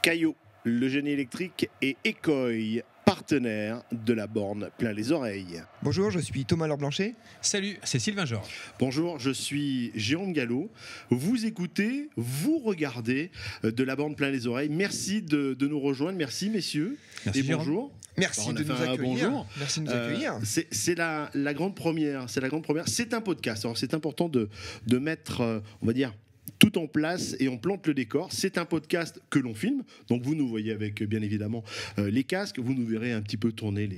Caillot, le génie électrique et Ecoy, partenaire de la borne plein les oreilles. Bonjour, je suis Thomas Laure-Blanchet. Salut, c'est Sylvain Georges. Bonjour, je suis Jérôme Gallo. Vous écoutez, vous regardez de la borne plein les oreilles. Merci de nous rejoindre. Merci messieurs. Merci, et Jérôme. bonjour. Merci de nous accueillir. Bonjour. Merci de nous accueillir. C'est la grande première. C'est la grande première. C'est un podcast. Alors c'est important de mettre, on va dire, tout en place et on plante le décor. C'est un podcast que l'on filme. Donc vous nous voyez avec bien évidemment les casques. Vous nous verrez un petit peu tourner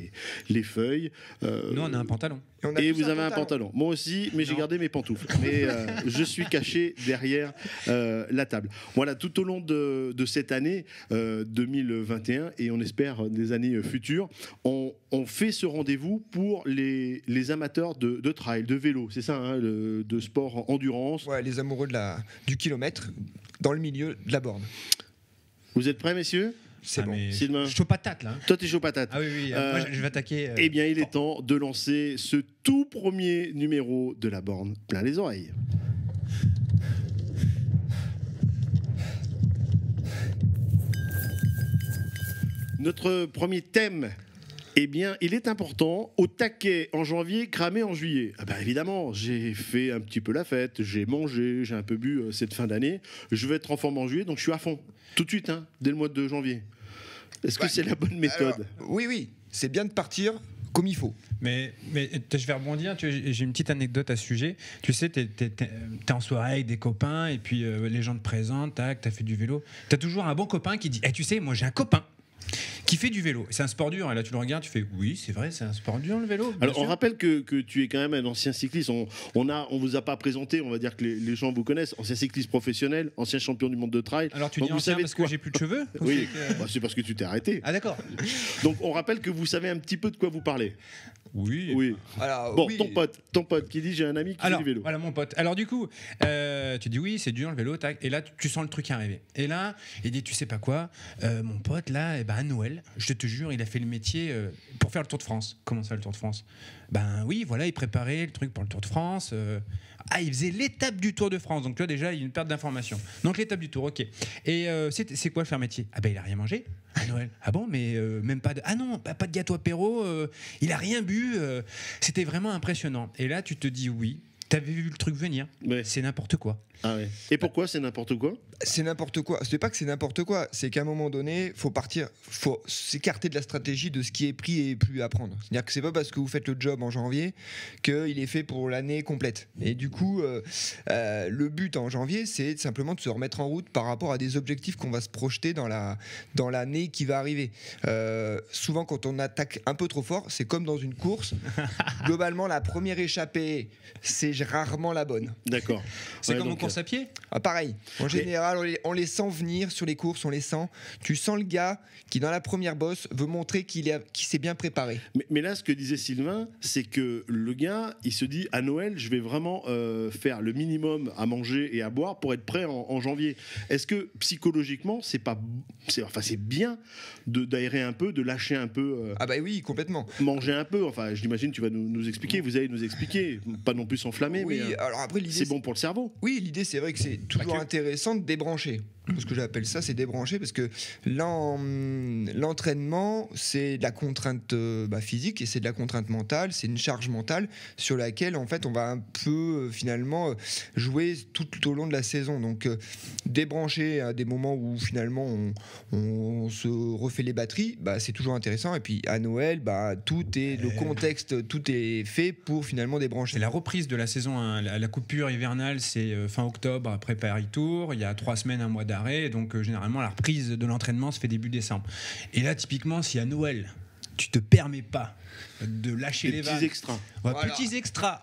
les feuilles. Nous, on a un pantalon. Et vous avez un pantalon. Moi aussi, mais j'ai gardé mes pantoufles. Mais je suis caché derrière la table. Voilà, tout au long de cette année 2021 et on espère des années futures, on fait ce rendez-vous pour les amateurs de trail, de vélo. C'est ça, hein, de sport endurance. Ouais, les amoureux du kilomètre dans le milieu de la borne. Vous êtes prêts, messieurs ? C'est bon. Sylvain. Chaud patate là. Toi, t'es chaud patate. Ah oui, moi je vais attaquer. Eh bien, il est temps de lancer ce tout premier numéro de la borne plein les oreilles. Notre premier thème, eh bien, il est important. Au taquet en janvier, cramé en juillet. Ah ben évidemment, j'ai fait un petit peu la fête, j'ai mangé, j'ai un peu bu cette fin d'année. Je vais être en forme en juillet, donc je suis à fond. Tout de suite, hein, dès le mois de janvier. Est-ce que c'est la bonne méthode ? Alors, oui, c'est bien de partir comme il faut. Mais je vais rebondir, j'ai une petite anecdote à ce sujet. Tu sais, t'es en soirée avec des copains et puis les gens te présentent, tac, t'as fait du vélo. T'as toujours un bon copain qui dit tu sais, moi j'ai un copain qui fait du vélo. C'est un sport dur. Et là, tu le regardes, tu fais oui, c'est vrai, c'est un sport dur le vélo. Alors, on rappelle que tu es quand même un ancien cycliste. On vous a pas présenté, on va dire que les gens vous connaissent. Ancien cycliste professionnel, ancien champion du monde de trail. Alors, tu donc, dis ancien parce que j'ai plus de cheveux ? Oui, c'est parce que tu t'es arrêté. Ah d'accord. Donc, on rappelle que vous savez un petit peu de quoi vous parlez. Oui. Alors, bon, oui. Ton pote qui dit j'ai un ami qui fait du vélo. Voilà, mon pote. Alors, du coup, tu dis oui, c'est dur le vélo, tac. Et là, tu sens le truc arriver. Et là, il dit tu sais pas quoi, mon pote là, à Noël, je te jure, il a fait le métier pour faire le Tour de France. Comment ça, le Tour de France ? Ben oui, voilà, il préparait le truc pour le Tour de France. Il faisait l'étape du Tour de France. Donc, tu vois, déjà, il y a une perte d'information. Donc, l'étape du Tour, ok. Et c'est quoi faire métier ? Ah ben, il a rien mangé à Noël. Ah bon, mais même pas de... Ah non, pas de gâteau apéro, il a rien bu. C'était vraiment impressionnant. Et là, tu te dis oui, t'avais vu le truc venir. Ouais. C'est n'importe quoi. Ah ouais. Et pourquoi c'est n'importe quoi ? C'est n'importe quoi. C'est pas que c'est n'importe quoi, c'est qu'à un moment donné, faut s'écarter de la stratégie de ce qui est pris et plus à prendre. C'est-à-dire que c'est pas parce que vous faites le job en janvier qu'il est fait pour l'année complète. Et du coup, le but en janvier, c'est simplement de se remettre en route par rapport à des objectifs qu'on va se projeter dans l'année qui va arriver. Souvent, quand on attaque un peu trop fort, c'est comme dans une course. Globalement, la première échappée, c'est rarement la bonne. D'accord. C'est comme aux courses à pied ? Pareil. En général, on les sent venir sur les courses, on les sent. Tu sens le gars qui, dans la première bosse, veut montrer qu'il s'est bien préparé. Mais là, ce que disait Sylvain, c'est que le gars, il se dit à Noël, je vais vraiment faire le minimum à manger et à boire pour être prêt en janvier. Est-ce que psychologiquement, c'est bien d'aérer un peu, de lâcher un peu Ah bah oui, complètement. Manger un peu. Enfin, j'imagine tu vas nous expliquer. Vous allez nous expliquer, pas non plus s'enflammer, oui, mais alors après, c'est bon pour le cerveau. Oui, l'idée, c'est vrai que c'est toujours intéressant de débrancher. Ce que j'appelle ça, c'est débrancher, parce que l'entraînement, c'est de la contrainte physique et c'est de la contrainte mentale, c'est une charge mentale sur laquelle en fait on va un peu finalement jouer tout au long de la saison. Donc débrancher à des moments où finalement on se refait les batteries, c'est toujours intéressant. Et puis à Noël, le contexte, tout est fait pour finalement débrancher. C'est la reprise de la saison, hein. La coupure hivernale, c'est fin octobre après Paris Tour. Il y a 3 semaines, un mois d'arrêt, donc généralement la reprise de l'entraînement se fait début décembre. Et là typiquement, si à Noël tu te permets pas de lâcher les vannes, petits extras. Ouais, voilà. Petits extras.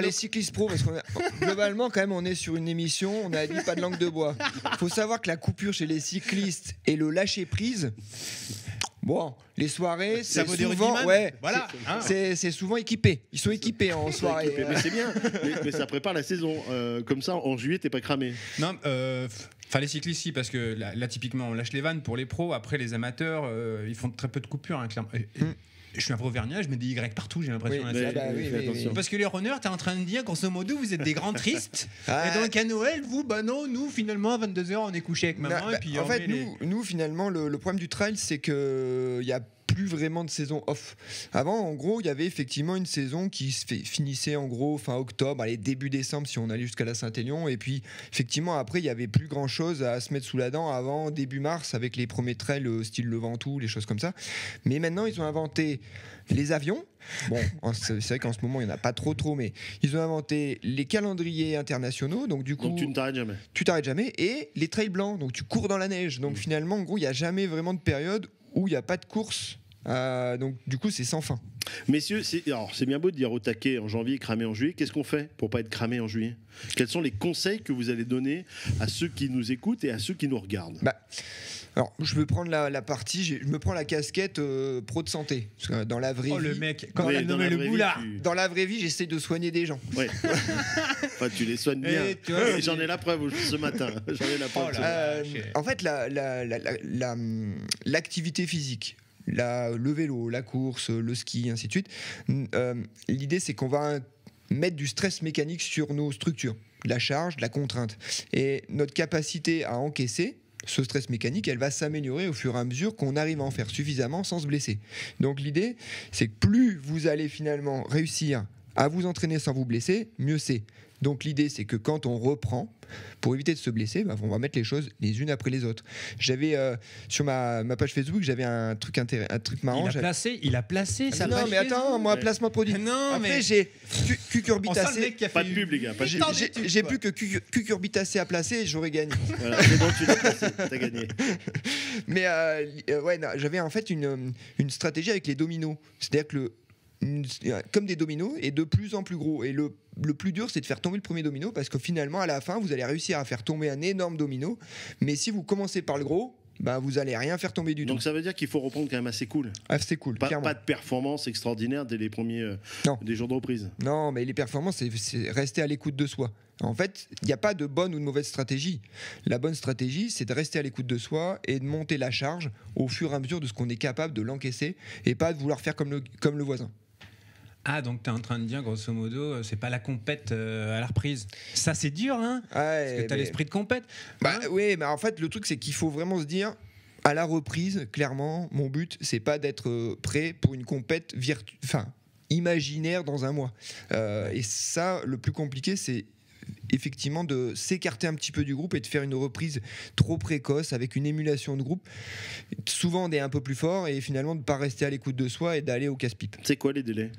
Les cyclistes pros, parce qu'on globalement quand même on est sur une émission, on a dit pas de langue de bois. Faut savoir que la coupure chez les cyclistes et le lâcher prise. Bon, les soirées, c'est souvent, voilà, c'est souvent équipé. Ils sont équipés en soirée. Mais c'est bien. Mais ça prépare la saison. Comme ça, en juillet, t'es pas cramé. Non. Enfin, les cyclistes, si, parce que là, typiquement, on lâche les vannes pour les pros. Après, les amateurs, ils font très peu de coupures, hein, clairement. je suis un peu auvergnat, je mets des Y partout, j'ai l'impression. Oui, là, Mais, c'est- fais attention. Parce que les runners, t'es en train de dire, grosso modo, vous êtes des grands tristes. Ah. Et donc à Noël, vous, bah non, nous, finalement, à 22h, on est couché avec maman. Non, et puis en on fait, met les- nous, finalement, le problème du trail, c'est que il y a plus vraiment de saison off. Avant, en gros, il y avait effectivement une saison qui finissait en gros fin octobre, allez, début décembre si on allait jusqu'à la Saint-Élion. Et puis, effectivement, après, il y avait plus grand chose à se mettre sous la dent avant début mars avec les premiers trails style le Ventoux, les choses comme ça. Mais maintenant, ils ont inventé les avions. Bon, c'est vrai qu'en ce moment, il n'y en a pas trop, mais ils ont inventé les calendriers internationaux. Donc, du coup, Donc tu ne t'arrêtes jamais. tu t'arrêtes jamais, et les trails blancs, donc tu cours dans la neige. Donc finalement, en gros, il n'y a jamais vraiment de période où il n'y a pas de course. Donc du coup, c'est sans fin. Messieurs, c'est bien beau de dire au taquet en janvier, cramé en juillet. Qu'est-ce qu'on fait pour pas être cramé en juillet? Quels sont les conseils que vous allez donner à ceux qui nous écoutent et à ceux qui nous regardent? Alors, je veux prendre la partie, je me prends la casquette pro de santé. Parce que dans la vraie Oh, le vie, mec, quand Oui, il a dans nommé la le vraie vie, boulard. dans la vraie vie, j'essaie de soigner des gens. Ouais. Enfin, tu les soignes bien. Et tu vois, Et j'en ai la preuve ce matin. J'en ai la preuve. Oh ce là matin. là. En fait, l'activité physique, le vélo, la course, le ski, ainsi de suite, l'idée c'est qu'on va mettre du stress mécanique sur nos structures, de la charge, de la contrainte. Et notre capacité à encaisser ce stress mécanique, elle va s'améliorer au fur et à mesure qu'on arrive à en faire suffisamment sans se blesser. Donc l'idée, c'est que plus vous allez finalement réussir à vous entraîner sans vous blesser, mieux c'est. Donc l'idée, c'est que quand on reprend, pour éviter de se blesser, on va mettre les choses les unes après les autres. J'avais sur ma page Facebook, j'avais un truc marrant. Il a placé sa Non, page mais attends, Facebook. moi, placement de produit. Non, Après, mais j'ai on sent le cucurbitacé. mec qui a Pas fait de pub, les gars. Pas de J'ai pub. j'ai plus que cucurbitacé à placer et j'aurais gagné. Voilà, c'est bon, tu l'as placé. T'as gagné. Mais ouais, non, j'avais en fait une stratégie avec les dominos. C'est-à-dire que comme des dominos et de plus en plus gros. Et le plus dur, c'est de faire tomber le premier domino parce que finalement, à la fin, vous allez réussir à faire tomber un énorme domino. Mais si vous commencez par le gros, vous allez rien faire tomber du tout. Donc ça veut dire qu'il faut reprendre quand même assez cool. Ah, c'est cool, clairement. Pas de performance extraordinaire dès les premiers Non. des jours de reprise. Non, mais les performances, c'est rester à l'écoute de soi. En fait, il n'y a pas de bonne ou de mauvaise stratégie. La bonne stratégie, c'est de rester à l'écoute de soi et de monter la charge au fur et à mesure de ce qu'on est capable de l'encaisser et pas de vouloir faire comme le voisin. Ah, donc t'es en train de dire, grosso modo, c'est pas la compète à la reprise. Ça, c'est dur, hein? Parce que t'as l'esprit de compète. Oui, mais en fait, le truc, c'est qu'il faut vraiment se dire, à la reprise, clairement, mon but, c'est pas d'être prêt pour une compète imaginaire dans un mois. Et ça, le plus compliqué, c'est effectivement de s'écarter un petit peu du groupe et de faire une reprise trop précoce avec une émulation de groupe, souvent des un peu plus fort, et finalement de ne pas rester à l'écoute de soi et d'aller au casse-pipe. C'est quoi les délais?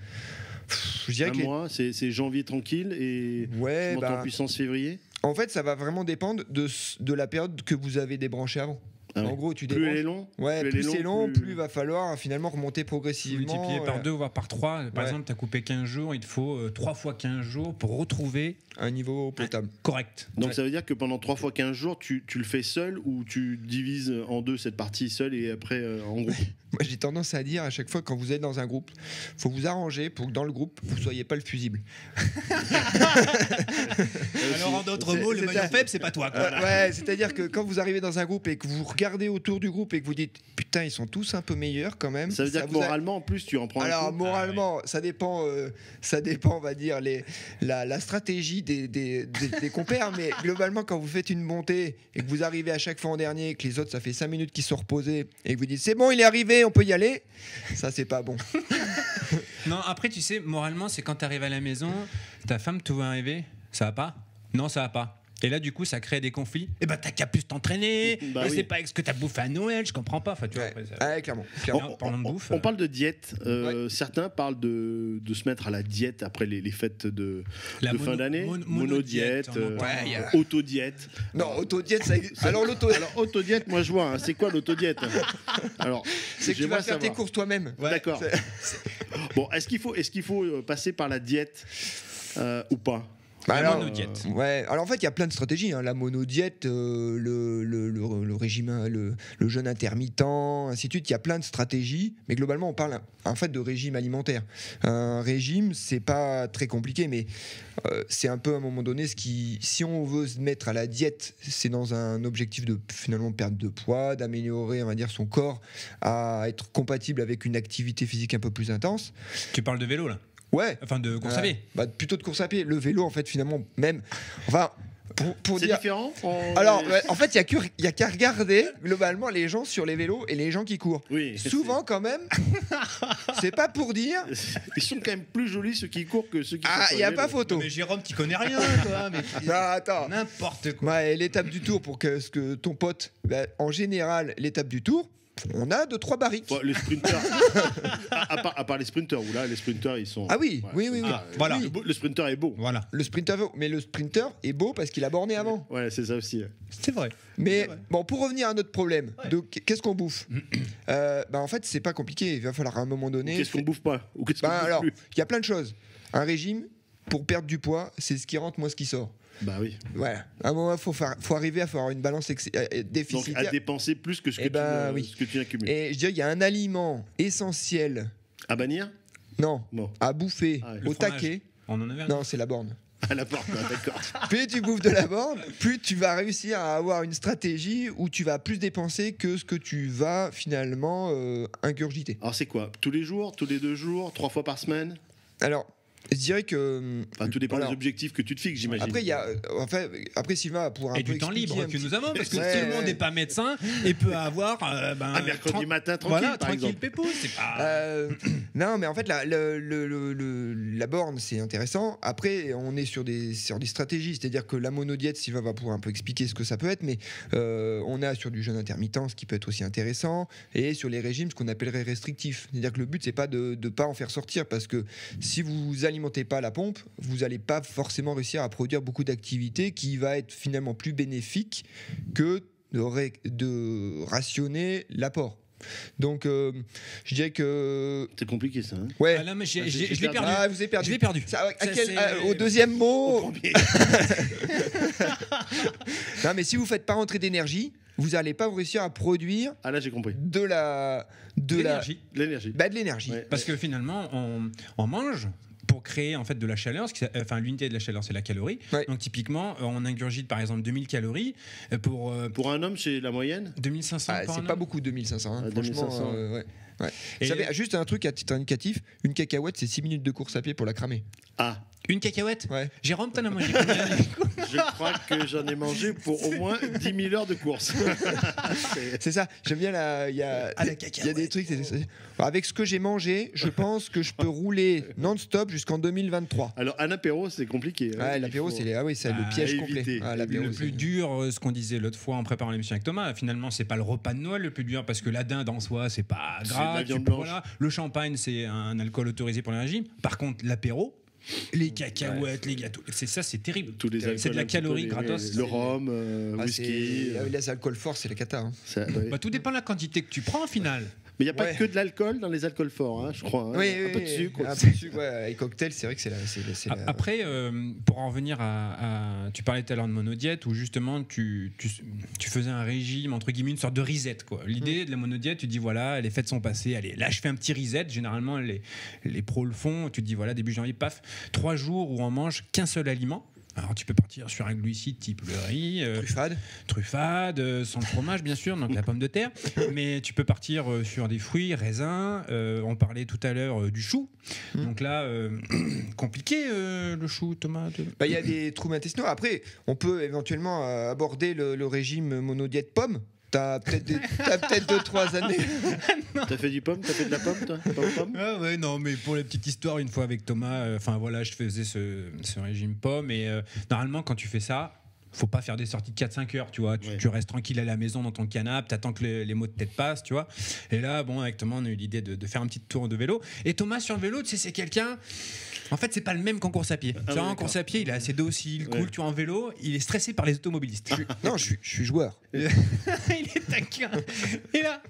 Je dirais Un mois, c'est janvier tranquille et Ouais, je monte en puissance février. en fait, ça va vraiment dépendre de la période que vous avez débranché avant. Ah ouais. En gros, tu Plus débranches. elle est long, Ouais, plus plus elle est c'est long, long, plus- plus il va falloir finalement remonter progressivement. Multiplié par 2 voire par 3. Par Ouais. exemple, tu as coupé 15 jours, il te faut 3 fois 15 jours pour retrouver un niveau potable. correct. Donc Ouais. ça veut dire que pendant 3 fois 15 jours, tu le fais seul ou tu divises en deux cette partie seule et après en groupe? Moi, j'ai tendance à dire à chaque fois quand vous êtes dans un groupe, faut vous arranger pour que dans le groupe vous soyez pas le fusible. Alors, en d'autres C'est- mots, le c'est maillon ça. faible, c'est pas toi. Quoi. Ouais, c'est-à-dire que quand vous arrivez dans un groupe et que vous regardez autour du groupe et que vous dites putain, ils sont tous un peu meilleurs quand même. Ça veut dire que vous a- moralement, en plus, tu en prends un Alors coup. moralement, ça dépend, on va dire la stratégie des compères, mais globalement quand vous faites une montée et que vous arrivez à chaque fois en dernier, que les autres ça fait 5 minutes qu'ils sont reposés et que vous dites c'est bon, il est arrivé, on peut y aller, ça c'est pas bon. Non, après, tu sais, moralement, c'est quand tu arrives à la maison, ta femme te voit arriver, ça va pas? Non, ça va pas. Et là, du coup, ça crée des conflits. Et bah, t'as qu'à plus t'entraîner. Bah Je oui. sais pas avec ce que t'as bouffé à Noël, je comprends pas. Enfin, tu vois, Ouais, après, ça- ouais, clairement. Parlant de bouffe. On parle de diète. Certains parlent de se mettre à la diète après les fêtes de La fin d'année. monodiète, Monodiète, on entend. Ouais, y a- autodiète. Non, autodiète, ça existe. Alors l'auto, Alors autodiète, moi je vois. Hein, c'est quoi l'autodiète? Alors, c'est que tu j'aimerais vas faire tes savoir. courses toi-même. D'accord. C'est- Bon, est-ce qu'il faut passer par la diète ou pas? La monodiète. Ouais. Alors en fait, il y a plein de stratégies. Hein. La monodiète, le régime, le jeûne intermittent, ainsi de suite. Il y a plein de stratégies. Mais globalement, on parle en fait de régime alimentaire. Un régime, c'est pas très compliqué, mais c'est un peu à un moment donné si on veut se mettre à la diète, c'est dans un objectif de finalement perte de poids, d'améliorer, on va dire, son corps à être compatible avec une activité physique un peu plus intense. Tu parles de vélo là? Ouais. Enfin, de course à pied. Plutôt de course à pied. Le vélo, en fait, finalement, même. Enfin, pour C'est dire. différent. Alors, en fait, il n'y a qu'à regarder globalement les gens sur les vélos et les gens qui courent. Oui. Souvent, quand même, c'est pas pour dire. Ils sont quand même plus jolis ceux qui courent que ceux qui. Ah, il n'y a pas photo. Mais Jérôme, tu connais rien, toi. Mais Non, attends. n'importe quoi. Ouais, l'étape du tour pour que ton pote. En général, l'étape du tour, on a 2-3 barriques. Bon, les sprinters. à part les sprinters, où là, les sprinters, ils sont. Ah oui, oui. Voilà. Oui. Le sprinter est beau. Voilà. Le sprinter, mais le sprinter est beau parce qu'il a borné avant. Ouais, c'est ça aussi. C'est vrai. Mais bon, pour revenir à notre problème, qu'est-ce qu'on bouffe En fait, c'est pas compliqué. Il va falloir à un moment donné. Qu'est-ce qu'on bouffe pas? Ou qu'est-ce qu'on bouffe Alors, plus? il y a plein de choses. Un régime, pour perdre du poids, c'est ce qui rentre, moins ce qui sort. Bah oui. Voilà. À un moment, faut arriver à faire une balance Donc déficitaire. à dépenser plus que ce que, ce que tu accumules. Et je dirais qu'il y a un aliment essentiel. À bannir? Non. Bon. À bouffer Ah ouais. Le au fromage. taquet. On en avait un. Non, c'est la borne. À la porte, d'accord. Plus tu bouffes de la borne, plus tu vas réussir à avoir une stratégie où tu vas plus dépenser que ce que tu vas finalement ingurgiter. Alors c'est quoi? Tous les jours, tous les 2 jours, 3 fois par semaine? Alors, je dirais que. Enfin, tout dépend Alors, des objectifs que tu te fixes, j'imagine. Après, il y a, après Sylvain va pouvoir un Et peu du temps expliquer libre un que petit- nous avons, parce que Ouais. tout le monde n'est pas médecin et peut avoir Un mercredi 30 matin, tranquille, voilà, par tranquille exemple. pépou, c'est pas. Non, mais en fait, la borne, c'est intéressant. Après, on est sur des stratégies. C'est-à-dire que la monodiète, Sylvain va pouvoir un peu expliquer ce que ça peut être, mais on a sur du jeûne intermittent, ce qui peut être aussi intéressant, et sur les régimes, ce qu'on appellerait restrictifs. C'est-à-dire que le but, c'est pas de ne pas en faire sortir, parce que si vous alimentez pas la pompe, vous n'allez pas forcément réussir à produire beaucoup d'activités qui va être finalement plus bénéfique que de rationner l'apport. Donc, je dirais que. C'est compliqué ça. Hein? Ouais. Ah là, mais je Ah, l'ai perdu. Ah, vous avez perdu. Je l'ai perdu. Ça, Ça, c'est- au deuxième Au mot. premier. Non, mais si vous faites pas rentrer d'énergie, vous n'allez pas réussir à produire Ah là j'ai compris. de L'énergie. L'énergie. de l'énergie. Ouais. Parce que finalement, on mange pour créer en fait de la chaleur. Enfin, l'unité de la chaleur, c'est la calorie. Ouais. Donc typiquement, on ingurgite par exemple 2000 calories pour Pour un homme, c'est la moyenne. 2500 Ah, par c'est un pas homme. beaucoup 2500. Hein. Ah, Franchement, 2500. ouais. Ouais. Et- Vous savez, juste un truc à titre indicatif, une cacahuète, c'est 6 minutes de course à pied pour la cramer. Ah, Une cacahuète. Ouais. Jérôme, t'en as mangé combien? je crois que j'en ai mangé pour au moins 10 000 heures de course. C'est ça, j'aime bien il y a, Ah, la il y a cacahuète. des trucs. Avec ce que j'ai mangé, je pense que je peux rouler non-stop jusqu'en 2023. Alors un apéro, c'est compliqué. hein. Ouais, Il l'apéro, faut- c'est c'est Ah, le piège éviter. complet. Ah, l'apéro, Le c'est- plus dur, ce qu'on disait l'autre fois en préparant l'émission avec Thomas, finalement, c'est pas le repas de Noël le plus dur parce que la dinde en soi, c'est pas C'est de grave. la tu viande peux- blanche. voilà. Le champagne, c'est un alcool autorisé pour le régime. Par contre, l'apéro, les cacahuètes, les gâteaux, c'est terrible. Tous les C'est de alcools la un petit calorie peu, gratos. Le rhum, Ah, whisky. les alcools forts, c'est la cata. Hein. Ça, ouais. Bah, tout dépend de la quantité que tu prends au final. Mais il n'y a pas Ouais. que de l'alcool dans les alcools forts, hein, je crois. hein. Un peu de sucre. Un aussi. peu de sucre, ouais. Et cocktail, c'est vrai que c'est la. Après, pour en revenir tu parlais tout à l'heure de monodiète où justement tu faisais un régime, entre guillemets, une sorte de reset. L'idée de la monodiète, tu dis voilà, les fêtes sont passées, allez, là je fais un petit reset. Généralement, les pros le font. Tu te dis voilà, début janvier, paf, 3 jours où on mange qu'un seul aliment. Alors tu peux partir sur un glucide type le riz, truffade, sans le fromage bien sûr, donc la pomme de terre. Mais tu peux partir sur des fruits, raisins. On parlait tout à l'heure du chou. Donc là, compliqué le chou, Thomas. Il y a des troubles intestinaux. Après, on peut éventuellement aborder le régime monodiète pomme. T'as peut-être 2-3 années. T'as fait du pomme? T'as fait de la pomme, toi? Pomme Ah ouais, non, mais pour la petite histoire, une fois avec Thomas, enfin voilà, je faisais ce régime pomme et normalement, quand tu fais ça, faut pas faire des sorties de 4-5 heures, tu vois. Ouais. Tu restes tranquille à la maison dans ton canapé, t'attends que les maux de tête passent, tu vois. Et là, bon, avec Thomas, on a eu l'idée de faire un petit tour de vélo. Et Thomas, sur le vélo, tu sais, c'est quelqu'un. En fait, c'est pas le même qu'en course à pied. Tu vois, en d'accord. course à pied, il est assez docile, cool. Ouais. Tu vois, en vélo, il est stressé par les automobilistes. Non, je suis joueur. Il est taquin. Et là,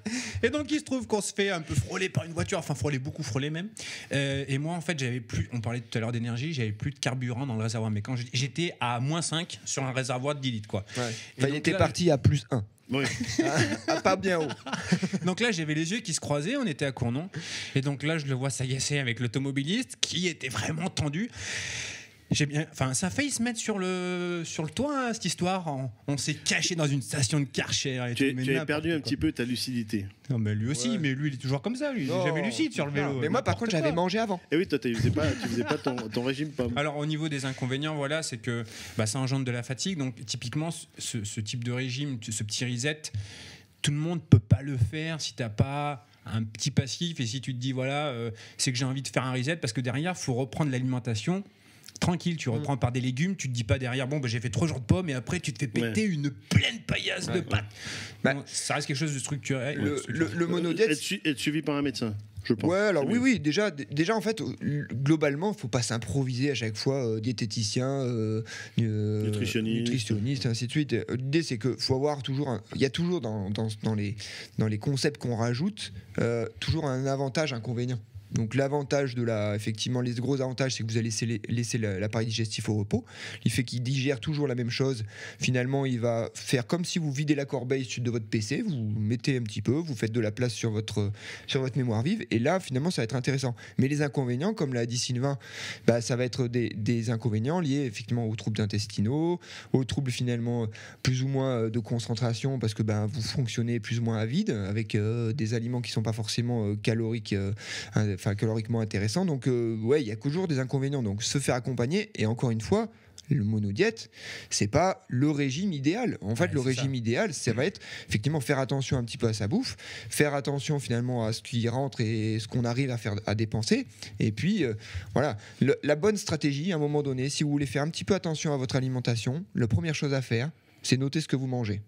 et donc il se trouve qu'on se fait un peu frôler par une voiture, enfin beaucoup frôler même. Et moi, en fait, j'avais plus, on parlait tout à l'heure d'énergie, j'avais plus de carburant dans le réservoir. Mais quand j'étais à -5 sur un réservoir de 10 litres, quoi. Ouais. Et Enfin, il donc était là, parti à +1. Oui. Pas bien haut. Donc là, j'avais les yeux qui se croisaient, on était à Cournon. Et donc là, je le vois s'agacer avec l'automobiliste qui était vraiment tendu. Ça a failli se mettre sur le toit, hein, cette histoire. On s'est caché dans une station de Karcher. Et Tu mais as perdu un petit peu ta lucidité. Non, mais lui aussi, Ouais. mais lui, il est toujours comme ça. Lui, il est jamais lucide sur le vélo. Mais moi, par contre, j'avais mangé avant. Et oui, toi, tu faisais pas ton régime pomme. Alors au niveau des inconvénients, voilà, c'est que ça engendre de la fatigue. Donc typiquement, ce type de régime, ce petit reset, tout le monde peut pas le faire si t'as pas un petit passif et si tu te dis voilà, c'est que j'ai envie de faire un reset parce que derrière, faut reprendre l'alimentation. Tranquille, tu reprends par des légumes, tu te dis pas derrière bon j'ai fait 3 jours de pommes et après tu te fais péter une pleine paillasse de pâtes. Bah, Donc, ça reste quelque chose de structurel. Le monodiète. Être suivi par un médecin, je pense. Ouais, alors C'est mieux. oui, déjà en fait, globalement, faut pas s'improviser à chaque fois diététicien, nutritionniste, et ainsi de suite. L'idée, c'est que faut avoir toujours, il y a toujours dans les concepts qu'on rajoute, toujours un avantage, inconvénient. Donc l'avantage effectivement, les gros avantages, c'est que vous allez laisser l'appareil digestif au repos. Il fait qu'il digère toujours la même chose. Finalement, il va faire comme si vous videz la corbeille de votre PC, vous mettez un petit peu, vous faites de la place sur votre mémoire vive, et là, finalement, ça va être intéressant. Mais les inconvénients, comme l'a dit Sylvain, ça va être des inconvénients liés effectivement aux troubles intestinaux, aux troubles finalement plus ou moins de concentration, parce que vous fonctionnez plus ou moins à vide, avec des aliments qui ne sont pas forcément caloriquement intéressant. Donc, il y a toujours des inconvénients. Donc, se faire accompagner, et encore une fois, le monodiète, c'est pas le régime idéal. En fait, le régime idéal, ça va être effectivement faire attention un petit peu à sa bouffe, faire attention finalement à ce qui rentre et ce qu'on arrive à dépenser. Et puis, voilà, la bonne stratégie, à un moment donné, si vous voulez faire un petit peu attention à votre alimentation, la première chose à faire, c'est noter ce que vous mangez.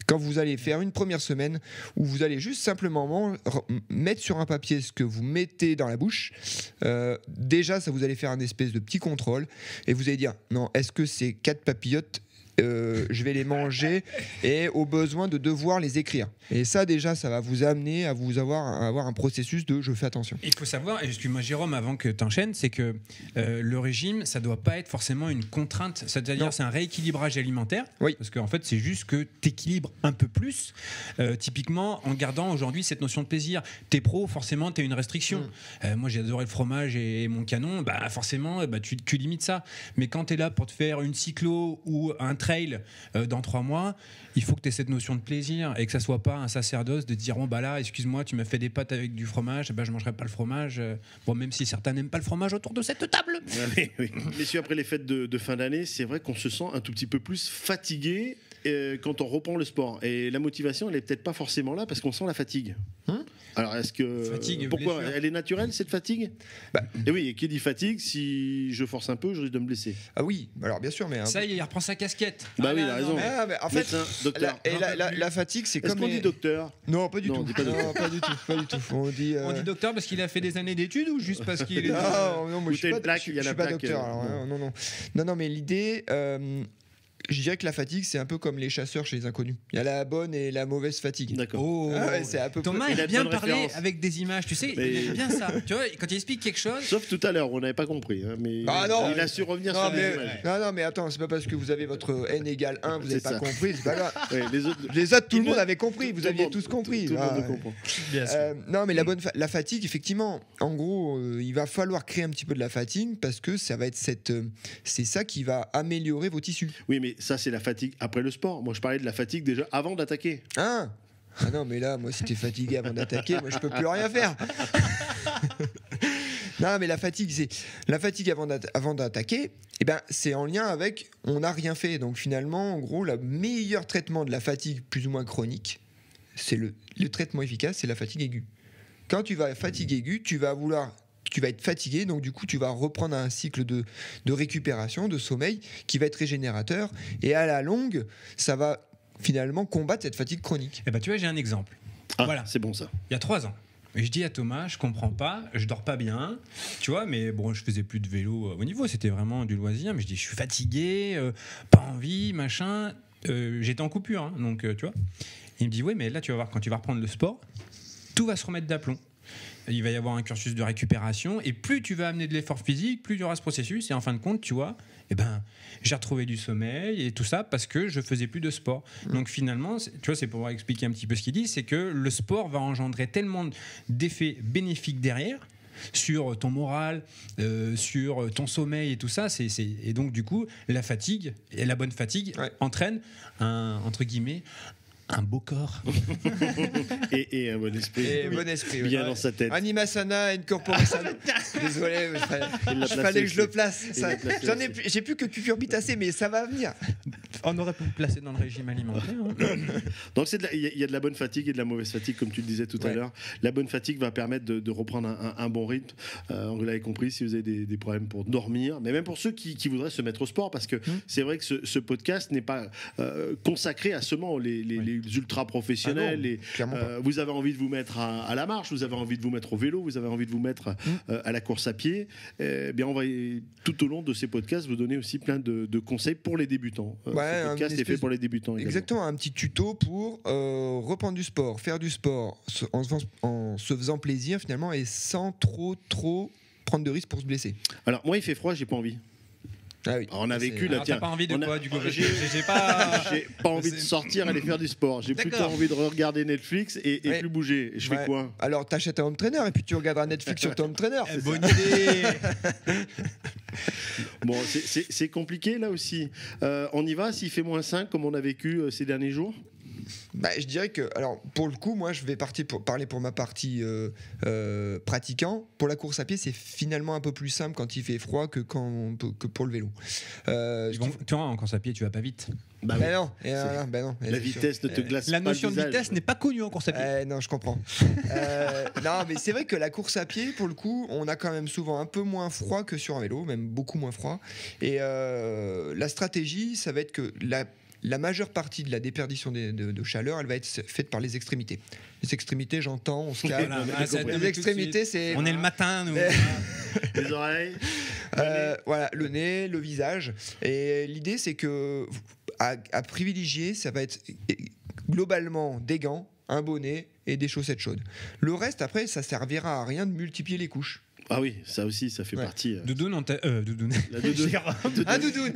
Quand vous allez faire une première semaine où vous allez juste simplement mettre sur un papier ce que vous mettez dans la bouche, déjà ça vous allez faire un espèce de petit contrôle et vous allez dire non, est-ce que ces 4 papillotes je vais les manger et au besoin de devoir les écrire. Et ça déjà, ça va vous amener à avoir un processus de je fais attention. Il faut savoir, et excuse-moi Jérôme avant que tu enchaînes, c'est que le régime, ça doit pas être forcément une contrainte, c'est-à-dire c'est un rééquilibrage alimentaire, parce qu'en fait c'est juste que tu équilibres un peu plus, typiquement en gardant aujourd'hui cette notion de plaisir. T'es pro, forcément tu as une restriction. Moi j'ai adoré le fromage et mon canon, forcément tu limites ça. Mais quand tu es là pour te faire une cyclo ou un trail dans 3 mois, il faut que tu aies cette notion de plaisir et que ça soit pas un sacerdoce de dire bon là excuse-moi tu m'as fait des pâtes avec du fromage, je mangerai pas le fromage, même si certains n'aiment pas le fromage autour de cette table. Oui. Messieurs, après les fêtes de fin d'année, c'est vrai qu'on se sent un tout petit peu plus fatigué quand on reprend le sport, et la motivation elle est peut-être pas forcément là parce qu'on sent la fatigue. Alors est-ce que pourquoi elle est naturelle cette fatigue? Et oui, et qui dit fatigue, si je force un peu je risque de me blesser. Ah oui, alors bien sûr, mais ça y est, il reprend sa casquette. Oui, il a raison. Mais en fait, médecin, docteur. La fatigue, c'est Est-ce comme qu'on dit docteur? Non, pas du tout. Pas non, pas du tout. On dit docteur parce qu'il a fait des années d'études ou juste parce qu'il est non, moi je suis pas plaque, docteur. Alors, non, mais l'idée, je dirais que la fatigue, c'est un peu comme les chasseurs chez les inconnus. Il y a la bonne et la mauvaise fatigue. D'accord. C'est à peu Thomas, près. il a bien parlé avec des images, tu sais, il aime bien ça. Tu vois, quand il explique quelque chose. Sauf tout à l'heure, on n'avait pas compris. Mais non, il a su revenir sur les images. Non, mais attends, c'est pas parce que vous avez votre n égale 1, vous n'avez pas compris, c'est pas grave. Les autres, tout le monde avait compris, vous aviez tous compris. Tout le monde comprend. Bien sûr. Non, mais la fatigue, effectivement, en gros, il va falloir créer un petit peu de la fatigue parce que ça va être c'est ça qui va améliorer vos tissus. Oui, mais ça, c'est la fatigue après le sport. Moi, je parlais de la fatigue déjà avant d'attaquer. Ah non, mais là, moi, si t'es fatigué avant d'attaquer, moi, je peux plus rien faire. Non, mais la fatigue avant d'attaquer, c'est en lien avec on n'a rien fait. Donc finalement, en gros, le meilleur traitement de la fatigue plus ou moins chronique, c'est le traitement efficace, c'est la fatigue aiguë. Quand tu vas fatigue aiguë, tu vas être fatigué, donc du coup tu vas reprendre un cycle de récupération, de sommeil qui va être régénérateur, et à la longue ça va finalement combattre cette fatigue chronique. Tu vois, j'ai un exemple. Voilà, c'est bon ça. Il y a 3 ans, et je dis à Thomas, je comprends pas, je dors pas bien, tu vois, mais bon, je faisais plus de vélo au niveau, c'était vraiment du loisir, mais je dis je suis fatigué, pas envie, machin, j'étais en coupure, donc tu vois. Il me dit oui, mais là tu vas voir, quand tu vas reprendre le sport, tout va se remettre d'aplomb. Il va y avoir un cursus de récupération, et plus tu vas amener de l'effort physique, plus il y aura ce processus, et en fin de compte, tu vois, j'ai retrouvé du sommeil et tout ça parce que je faisais plus de sport. Donc finalement, tu vois, c'est pour expliquer un petit peu ce qu'il dit, c'est que le sport va engendrer tellement d'effets bénéfiques derrière, sur ton moral, sur ton sommeil et tout ça, et donc du coup, la fatigue, et la bonne fatigue entraîne entre guillemets, un beau corps et un bon esprit. Et bon esprit, bien dans sa tête. Animasana, incorporation. Désolé, il fallait que je le place. J'ai plus que cucurbitacé, mais ça va venir. On aurait pu le placer dans le régime alimentaire. Donc il y a de la bonne fatigue et de la mauvaise fatigue, comme tu le disais tout à l'heure. La bonne fatigue va permettre de reprendre un bon rythme. Vous l'avez compris, si vous avez des problèmes pour dormir, mais même pour ceux qui voudraient se mettre au sport, parce que c'est vrai que ce podcast n'est pas consacré à seulement les ultra professionnels. Vous avez envie de vous mettre à la marche, vous avez envie de vous mettre au vélo, vous avez envie de vous mettre à la course à pied. Bien, on va tout au long de ces podcasts vous donner aussi plein de conseils pour les débutants. Ce podcast est fait pour les débutants. Exactement, un petit tuto pour reprendre du sport, faire du sport en se faisant plaisir finalement, et sans trop prendre de risques pour se blesser. Alors moi, il fait froid, j'ai pas envie. Ah oui. Alors, on a vécu là. T'as pas envie de quoi du coup? J'ai pas envie de sortir, aller faire du sport. J'ai plutôt envie de regarder Netflix et plus bouger. Je fais quoi? Alors t'achètes un home trainer et puis tu regarderas Netflix sur ton home trainer. Bonne idée. Bon, c'est compliqué là aussi. On y va s'il fait -5 comme on a vécu ces derniers jours? Je dirais que, alors pour le coup, moi je vais parler pour ma partie pratiquant. Pour la course à pied, c'est finalement un peu plus simple quand il fait froid que pour le vélo. Tu vois, en course à pied, tu vas pas vite. Non. La vitesse ne te glace pas. La notion le de visage. vitesse n'est pas connue en course à pied. Non, je comprends. Non, mais c'est vrai que la course à pied, pour le coup, on a quand même souvent un peu moins froid que sur un vélo, même beaucoup moins froid. Et la stratégie, ça va être que la majeure partie de la déperdition de chaleur, elle va être faite par les extrémités. Les extrémités, j'entends, on se calme. Les extrémités, c'est... On est le matin, nous. Les oreilles. Voilà, le nez, le visage. Et l'idée, c'est que à privilégier, ça va être globalement des gants, un bonnet et des chaussettes chaudes. Le reste, après, ça servira à rien de multiplier les couches. Ah oui, ça aussi, ça fait partie. Doudoune, doudoune. La doudoune. Un doudoune.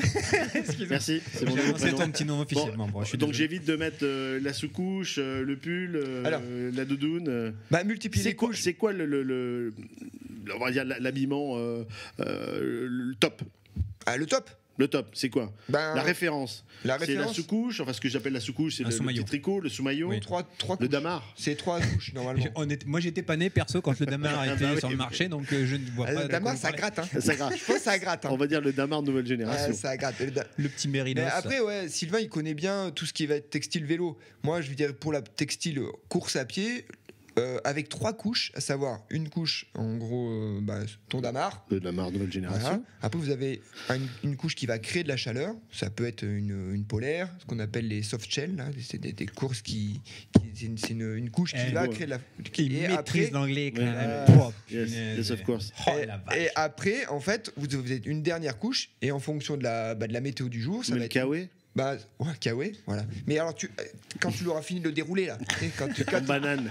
Merci, c'est mon nouveau C'est prénom. ton petit nom officiellement. Donc j'évite de mettre la sous-couche, le pull, la doudoune. Multiplier les couches. C'est quoi on va dire l'habillement le top? Le top. Le top, c'est quoi? La référence. C'est la sous-couche, enfin ce que j'appelle la sous-couche, c'est le petit tricot, le sous-maillot, trois le damar. C'est 3 couches normalement. Moi j'étais pas né perso quand le damar était sur le marché, donc je ne vois pas. Le damar, ça gratte. Ça gratte. Je pense que ça gratte. On va dire le damar nouvelle génération. Ça gratte. Le petit mérinos. Mais après, Sylvain, il connaît bien tout ce qui va être textile vélo. Moi, je veux dire, pour la textile course à pied, avec 3 couches, à savoir une couche, en gros, ton damar. Le damar nouvelle génération. Voilà. Après, vous avez une couche qui va créer de la chaleur. Ça peut être une polaire, ce qu'on appelle les soft shells. Là. C'est des courses c'est une couche qui va créer de la. Qui maîtrise l'anglais. Yes, of course. Et après, en fait, vous avez une dernière couche, et en fonction de la météo du jour, ça va être. Kawaii. Kawaii, voilà. Mais alors, quand tu l'auras fini de le dérouler, là, banane.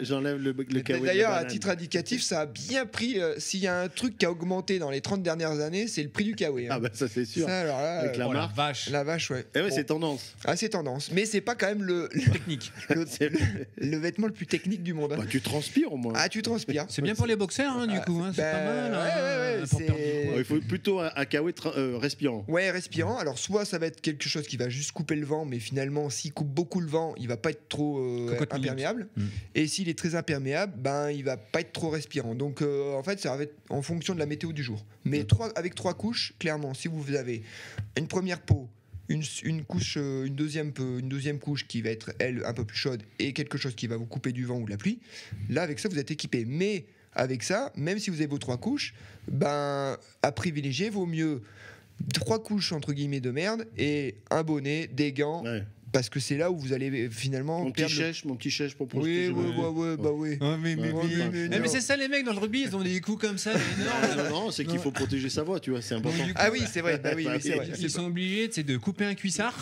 J'enlève le kawaii. D'ailleurs, à titre indicatif, ça a bien pris. S'il y a un truc qui a augmenté dans les 30 dernières années, c'est le prix du kawaii. Ah, ça, c'est sûr. Ça, alors là, avec la marque. La vache, ouais. Et c'est tendance. C'est tendance. Mais c'est pas quand même le technique. le vêtement le plus technique du monde. Tu transpires au moins. Tu transpires. C'est bien pour les boxeurs, du coup. C'est pas mal. Il faut plutôt un kawaii respirant. Ouais, respirant. Alors, soit ça va être quelque chose qui va juste couper le vent, mais finalement, s'il coupe beaucoup le vent, il va pas être trop imperméable. Et s'il est très imperméable, il va pas être trop respirant. Donc, en fait, ça va être en fonction de la météo du jour. Mais avec 3 couches, clairement, si vous avez une première peau, une couche, une deuxième couche qui va être, elle, un peu plus chaude, et quelque chose qui va vous couper du vent ou de la pluie, là, avec ça, vous êtes équipé. Mais avec ça, même si vous avez vos 3 couches, à privilégier, vaut mieux 3 couches entre guillemets de merde et un bonnet, des gants, parce que c'est là où vous allez finalement Mon petit chèche pour projeter. Oui, bah oui. Mais c'est ça, les mecs dans le rugby, ils ont des coups comme ça énormes. Non, c'est qu'il faut protéger sa voix, tu vois, c'est important. Ah oui, c'est vrai. C'est vrai. Ils sont obligés de couper un cuissard.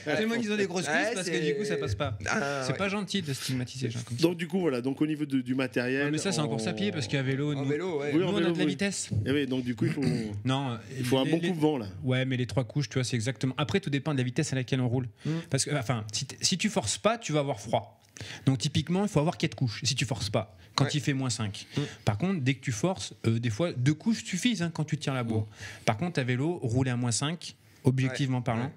Tellement qu'ils ont des grosses cuisses parce que du coup ça passe pas. C'est pas gentil de stigmatiser les gens comme ça. Donc du coup voilà, donc au niveau du matériel. Mais ça c'est en course à pied parce qu'à vélo, nous on a de la vitesse. Et oui, donc du coup il faut un bon coup de vent là. Ouais, mais les 3 couches, tu vois, c'est exactement. Après, tout dépend de la vitesse à laquelle on roule. Parce que, enfin, si tu forces pas, tu vas avoir froid. Donc typiquement, il faut avoir 4 couches si tu forces pas, quand il fait -5. Par contre, dès que tu forces, des fois 2 couches suffisent quand tu tires la bourre. Par contre, à vélo, rouler à -5, objectivement parlant,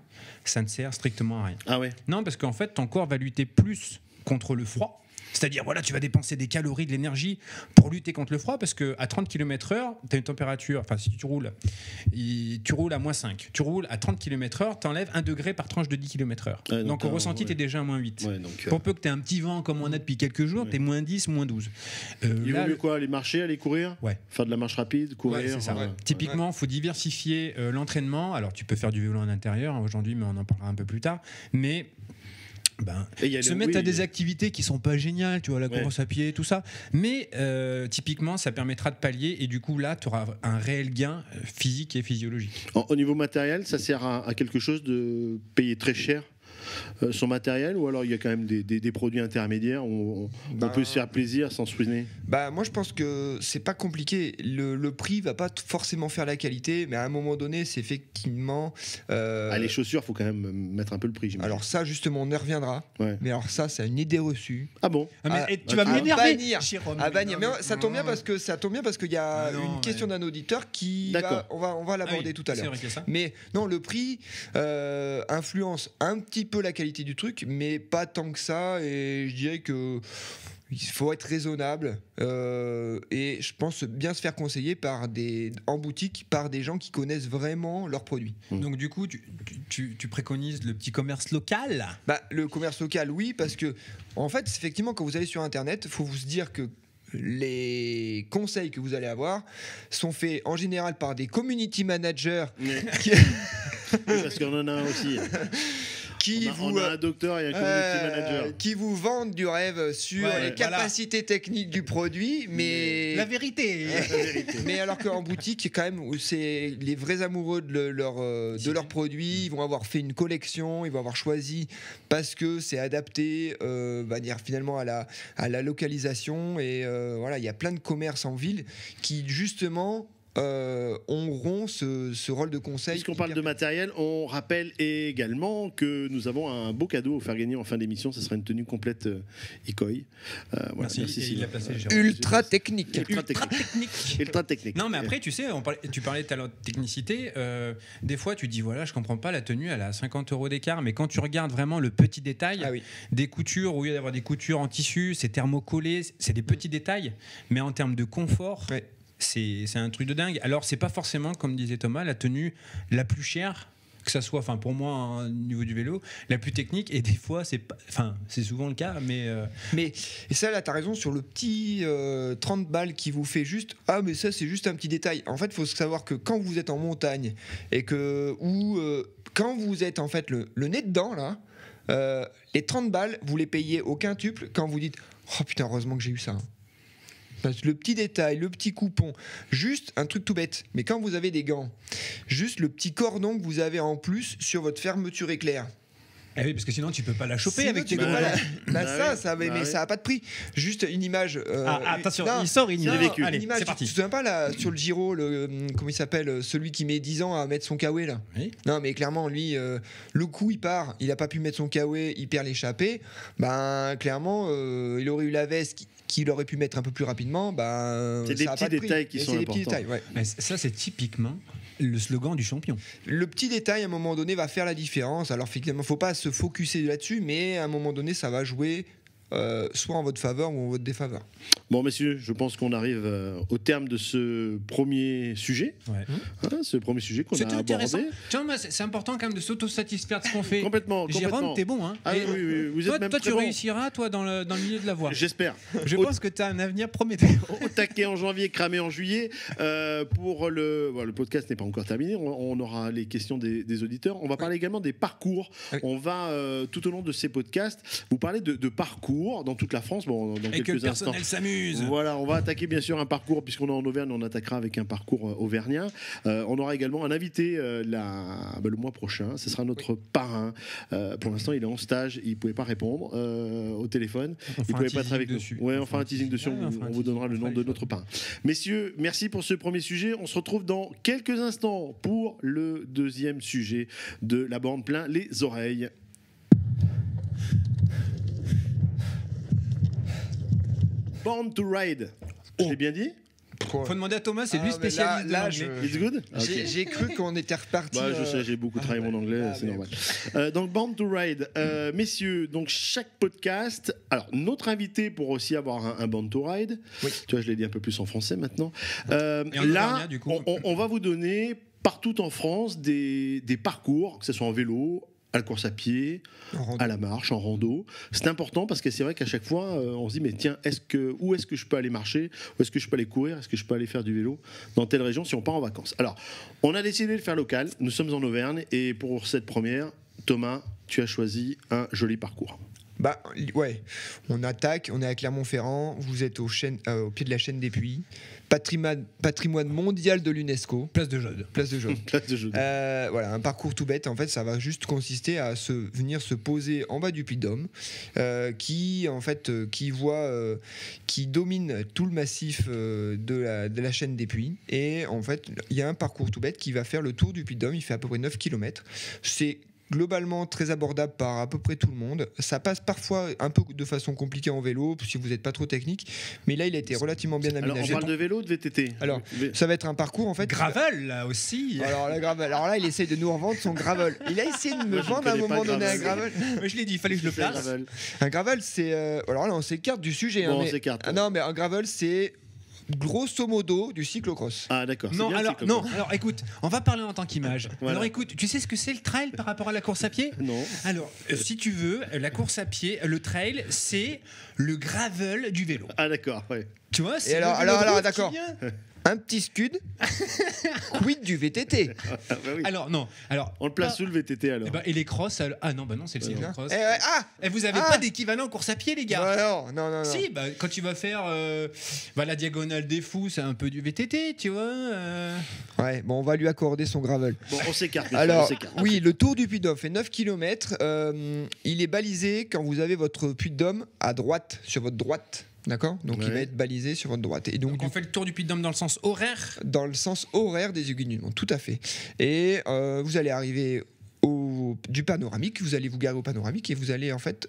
ça ne sert strictement à rien. Ah ouais. Non, parce qu'en fait, ton corps va lutter plus contre le froid. C'est-à-dire, voilà, tu vas dépenser des calories, de l'énergie pour lutter contre le froid parce qu'à 30 km/h, tu as une température, enfin, si tu roules à -5, tu roules à 30 km/h, tu enlèves 1 degré par tranche de 10 km/h. Ouais, donc, au ressenti, tu es déjà à -8. Ouais, donc, pour peu que tu aies un petit vent comme on a depuis quelques jours, tu es -10, -12. Il vaut mieux quoi, aller marcher, aller courir, faire de la marche rapide, courir. C'est ça. Typiquement, il faut diversifier l'entraînement. Alors, tu peux faire du vélo en intérieur aujourd'hui, mais on en parlera un peu plus tard. Mais se mettre à des activités qui sont pas géniales, tu vois, la course à pied, tout ça, mais typiquement ça permettra de pallier et du coup là tu auras un réel gain physique et physiologique. Au niveau matériel, ça sert à quelque chose de payer très cher son matériel, ou alors il y a quand même des produits intermédiaires où on peut se faire plaisir sans se ruiner? Moi je pense que c'est pas compliqué, le prix va pas forcément faire la qualité, mais à un moment donné c'est effectivement les chaussures, faut quand même mettre un peu le prix, j'imagine. Alors ça justement on y reviendra, mais alors ça c'est une idée reçue. Ah bon? Tu vas m'énerver à bannir. Mais ça tombe bien parce qu'il y a une question d'un auditeur qui on va l'aborder tout à l'heure. Mais non, le prix influence un petit peu la qualité du truc, mais pas tant que ça, et je dirais que il faut être raisonnable et je pense bien se faire conseiller en boutique par des gens qui connaissent vraiment leurs produits. Donc du coup tu préconises le petit commerce local? Le commerce local, oui, parce que en fait effectivement quand vous allez sur internet, il faut vous dire que les conseils que vous allez avoir sont faits en général par des community managers parce qu'on en a un aussi. On a un docteur et un community manager qui vous vendent du rêve sur les capacités techniques du produit, mais la vérité. Mais alors qu'en boutique, quand même, c'est les vrais amoureux de leurs produits. Ils vont avoir fait une collection, ils vont avoir choisi parce que c'est adapté, finalement à la localisation, et voilà, il y a plein de commerces en ville qui justement auront ce rôle de conseil. Puisqu'on parle de matériel, on rappelle également que nous avons un beau cadeau à faire gagner en fin d'émission. Ce sera une tenue complète Ikoi. Merci ultra technique. Ultra technique. Non, mais après, tu sais, tu parlais de talent de technicité. Des fois, tu dis voilà, je comprends pas, la tenue, elle a 50 € d'écart, mais quand tu regardes vraiment le petit détail, des coutures, où il y a d'avoir des coutures en tissu, c'est thermocollé, c'est des petits détails, mais en termes de confort. C'est un truc de dingue. Alors, c'est pas forcément, comme disait Thomas, la tenue la plus chère, que ça soit, pour moi, au niveau du vélo, la plus technique. Et des fois, c'est souvent le cas. Et ça, là, t'as raison sur le petit 30 balles qui vous fait juste. Ah, mais ça, c'est juste un petit détail. En fait, il faut savoir que quand vous êtes en montagne et quand vous êtes en fait le nez dedans, là, les 30 balles, vous les payez au quintuple quand vous dites oh putain, heureusement que j'ai eu ça. Le petit détail, le petit coupon, juste un truc tout bête. Mais quand vous avez des gants, juste le petit cordon que vous avez en plus sur votre fermeture éclair. Eh oui, parce que sinon tu peux pas la choper avec tes gants. Mais ça a pas de prix. Juste une image. Attention, il sort une image. Allez, une image. C'est parti. Tu te souviens pas là sur le Giro, comment il s'appelle, celui qui met 10 ans à mettre son kawaii là. Oui. Non, mais clairement lui, le coup il part, il a pas pu mettre son kawaii, il perd l'échappée. Clairement, il aurait eu la veste qu'il aurait pu mettre un peu plus rapidement. C'est des petits détails qui sont importants. Mais ça, c'est typiquement le slogan du champion. Le petit détail à un moment donné va faire la différence. Alors effectivement, faut pas se focuser là-dessus, mais à un moment donné ça va jouer soit en votre faveur ou en votre défaveur. Bon, messieurs, je pense qu'on arrive au terme de ce premier sujet. Ouais. Ce premier sujet qu'on C'était a intéressant. abordé. Tu vois, moi, c'est important quand même de s'autosatisfaire de ce qu'on fait. Complètement. Jérôme, t'es bon, hein. Ah oui, oui, vous êtes Toi, même toi très tu bon. réussiras, toi, dans le milieu de la voix. J'espère. Je Au- pense que tu as un avenir prometteur. Au taquet en janvier, cramé en juillet. Pour le podcast n'est pas encore terminé. On aura les questions des auditeurs. On va parler également des parcours. Oui. On va tout au long de ces podcasts vous parler de parcours dans toute la France. Bon, dans Et que le quelques instants. personnel s'amuse. Voilà, on va attaquer bien sûr un parcours, puisqu'on est en Auvergne, on attaquera avec un parcours auvergnat. On aura également un invité le mois prochain, ce sera notre parrain. Pour l'instant, il est en stage, il ne pouvait pas répondre au téléphone, On il fera ne pouvait un pas être avec teasing nous. dessus. Ouais, on fera un teasing dessus, Ouais, on fera un on vous donnera le teasing, nom on de fera les notre parrain. Messieurs, merci pour ce premier sujet. On se retrouve dans quelques instants pour le deuxième sujet de la bande plein les oreilles. Born to Ride. Je l'ai bien dit? Pourquoi Faut demander à Thomas, c'est lui Ah, mais spécialiste là, de l'anglais. It's good? J'ai cru qu'on était reparti. Bah, je sais, j'ai beaucoup travaillé mon anglais, ah, c'est mais- normal. Donc, Born to Ride. Messieurs, donc chaque podcast. Alors, notre invité pour aussi avoir un Born to Ride. Oui. Tu vois, je l'ai dit un peu plus en français maintenant. Et en Là, auvergnat, du coup. on va vous donner partout en France des parcours, que ce soit en vélo, à la course à pied, En rando. à la marche, en rando. C'est important parce que c'est vrai qu'à chaque fois, on se dit, mais tiens, où est-ce que je peux aller marcher? Où est-ce que je peux aller courir? Est-ce que je peux aller faire du vélo dans telle région si on part en vacances? Alors, on a décidé de le faire local. Nous sommes en Auvergne et pour cette première, Thomas, tu as choisi un joli parcours. Bah ouais, on attaque, on est à Clermont-Ferrand, vous êtes au pied de la chaîne des Puys, patrimoine mondial de l'UNESCO, Place de Jode. place de Jaude. Place de jeu. Voilà, un parcours tout bête. En fait, ça va juste consister à venir se poser en bas du Puy-de-Dôme, qui domine tout le massif de la chaîne des Puys. Et en fait, il y a un parcours tout bête qui va faire le tour du Puy-de-Dôme. Il fait à peu près 9 km. C'est globalement très abordable par à peu près tout le monde. Ça passe parfois un peu de façon compliquée en vélo, si vous n'êtes pas trop technique. Mais là, il a été relativement bien Alors, on aménagé. parle de vélo ou de VTT? Alors, ça va être un parcours en fait. Gravel, là aussi. Alors, la gravel. Alors là, il essaye de nous revendre son gravel. Il a essayé de me Moi, je vendre ne à un connais pas moment donné un gravel. gravel. Mais je l'ai dit, il fallait que je le C'est place. gravel. Un gravel, c'est. Alors là, on s'écarte du sujet. Bon, hein, on mais... s'écarte. Ah non, mais un gravel, c'est grosso modo du cyclocross. Ah, d'accord. c'est Non, bien, alors, c'est comme non, ça. alors écoute, on va parler en tant qu'image. Voilà. Alors écoute, tu sais ce que c'est le trail par rapport à la course à pied? Non. Alors, si tu veux, la course à pied, le trail, c'est le gravel du vélo. Ah, d'accord, ouais. Tu vois, c'est alors- le vélo de alors, route d'accord. qui vient. Un petit scud. Quid du VTT. Ah, bah oui. Alors, non. Alors, On le place sous le VTT alors. eh ben, et les crosses, ah non, bah non, c'est le cyclocross. Eh ouais, ah Et vous avez Ah. pas d'équivalent en course à pied, les gars? Ouais, non. Si, bah, quand tu vas faire la diagonale des fous, c'est un peu du VTT, tu vois. Ouais, bon, on va lui accorder son gravel. Bon, on s'écarte. messieurs, on Alors, s'écarte. oui, le tour du Puy-de-Dôme fait 9 km. Il est balisé quand vous avez votre Puy-de-Dôme à droite, sur votre droite. D'accord. Donc il Ouais. va être balisé sur votre droite. Et donc, Donc on fait le tour du Puy-de-Dôme dans le sens horaire. dans le sens horaire des aiguilles du monde, tout à fait. Et vous allez arriver du panoramique, vous allez vous garer au panoramique et vous allez en fait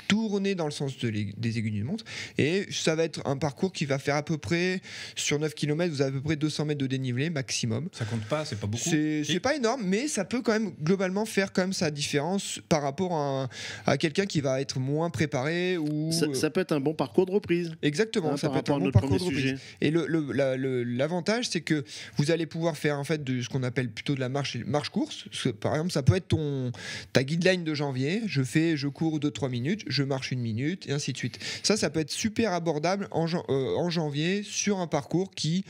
tourner dans le sens des aiguilles d'une montre. Et ça va être un parcours qui va faire à peu près, sur 9 km, vous avez à peu près 200 mètres de dénivelé maximum. Ça compte pas, c'est pas beaucoup. C'est pas énorme, mais ça peut quand même globalement faire quand même sa différence par rapport à quelqu'un qui va être moins préparé ou Ça peut être un bon parcours de reprise. exactement, Hein, ça par peut être rapport un à bon notre parcours de premier reprise. sujet. Et l'avantage, c'est que vous allez pouvoir faire en fait de ce qu'on appelle plutôt de la marche-course. Par exemple, ça peut être ta guideline de janvier. Je cours 2-3 minutes, je marche 1 minute, et ainsi de suite. Ça peut être super abordable en janvier sur un parcours qui,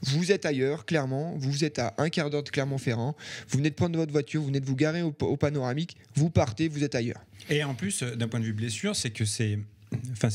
vous êtes ailleurs, clairement. Vous êtes à un quart d'heure de Clermont-Ferrand. Vous venez de prendre votre voiture, vous venez de vous garer au panoramique. Vous partez, vous êtes ailleurs. Et en plus, d'un point de vue blessure, c'est que c'est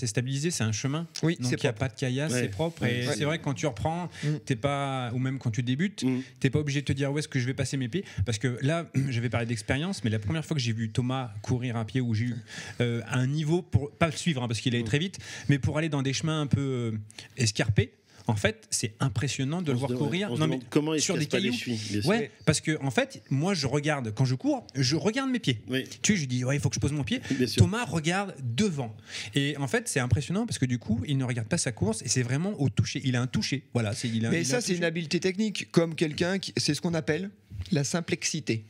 stabilisé, c'est un chemin. Oui, Donc c'est il n'y a propre. pas de caillasse, Ouais. c'est propre. Et Ouais. c'est vrai que quand tu reprends, t'es pas, ou même quand tu débutes, Mm. t'es pas obligé de te dire où est-ce que je vais passer mes pieds. Parce que là, je vais parler d'expérience, mais la première fois que j'ai vu Thomas courir à pied, où j'ai eu un niveau pour pas le suivre, hein, parce qu'il allait très vite, mais pour aller dans des chemins un peu escarpés. En fait, c'est impressionnant de le voir courir. On se Non, mais demande comment il se sur casse des pas les cailloux. chevilles, bien sûr. Ouais, parce que en fait, moi, je regarde quand je cours, je regarde mes pieds. Oui, Tu sais, je dis, ouais, il faut que je pose mon pied. bien sûr. Thomas regarde devant. Et en fait, c'est impressionnant parce que du coup, il ne regarde pas sa course et c'est vraiment au toucher. Il a un toucher. Voilà, Mais ça, c'est une habileté technique, comme quelqu'un c'est ce qu'on appelle La simplexité.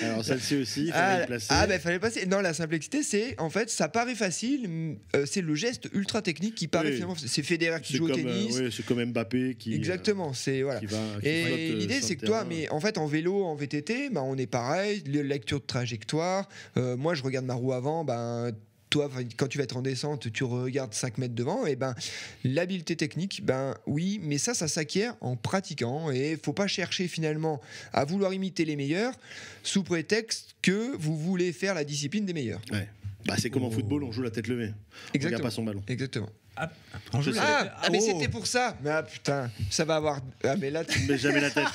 Alors celle-ci aussi, il fallait le placer. Fallait passer. Non, la simplexité, c'est en fait, ça paraît facile, c'est le geste ultra technique qui paraît finalement. C'est Federer qui joue au tennis. C'est comme Mbappé qui. Exactement, c'est voilà. Et l'idée, c'est que toi, mais en fait, en vélo, en VTT, on est pareil. Lecture de trajectoire. Moi, je regarde ma roue avant. Toi, quand tu vas être en descente, tu regardes 5 mètres devant, et l'habileté technique, oui, mais ça s'acquiert en pratiquant, et il faut pas chercher finalement à vouloir imiter les meilleurs sous prétexte que vous voulez faire la discipline des meilleurs. Ouais. C'est comme en football, on joue la tête levée. On regarde pas son ballon. Exactement. Mais c'était pour ça. Mais putain, ça va avoir. Mais là, tu ne baisses jamais la tête.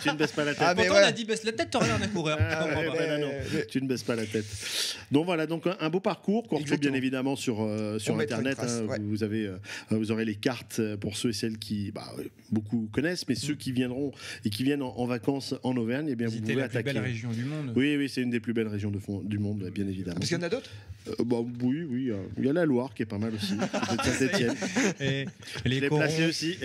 Tu ne baisses pas la tête. Pourtant, on a dit baisse la tête, t'aurais l'air d'un coureur. Non. Tu ne baisses pas la tête. Donc voilà, donc un beau parcours qu'on retrouve bien évidemment sur Internet. Vous aurez les cartes pour ceux et celles qui beaucoup connaissent, mais ceux qui viendront et qui viennent en vacances en Auvergne, vous pouvez attaquer. C'est la plus belle région du monde. Oui, c'est une des plus belles régions du monde, bien évidemment. Parce qu'il y en a d'autres. Oui, il y a la Loire qui est pas mal aussi. Saint-Étienne. Et les les corons aussi.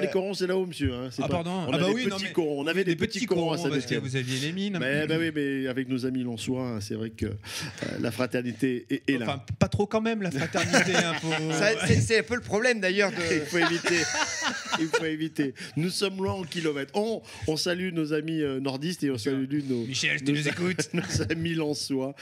Les corons, c'est là-haut, monsieur. Pardon. On avait des petits corons à Saint-Étienne. Vous aviez les mines. Mais avec nos amis lensois, c'est vrai que la fraternité est là. Enfin, pas trop quand même, la fraternité. C'est un peu le problème d'ailleurs. Il faut éviter. Nous sommes loin en kilomètres. On salue nos amis nordistes et on salue Michel, tu nous écoutes. Nos amis lensois.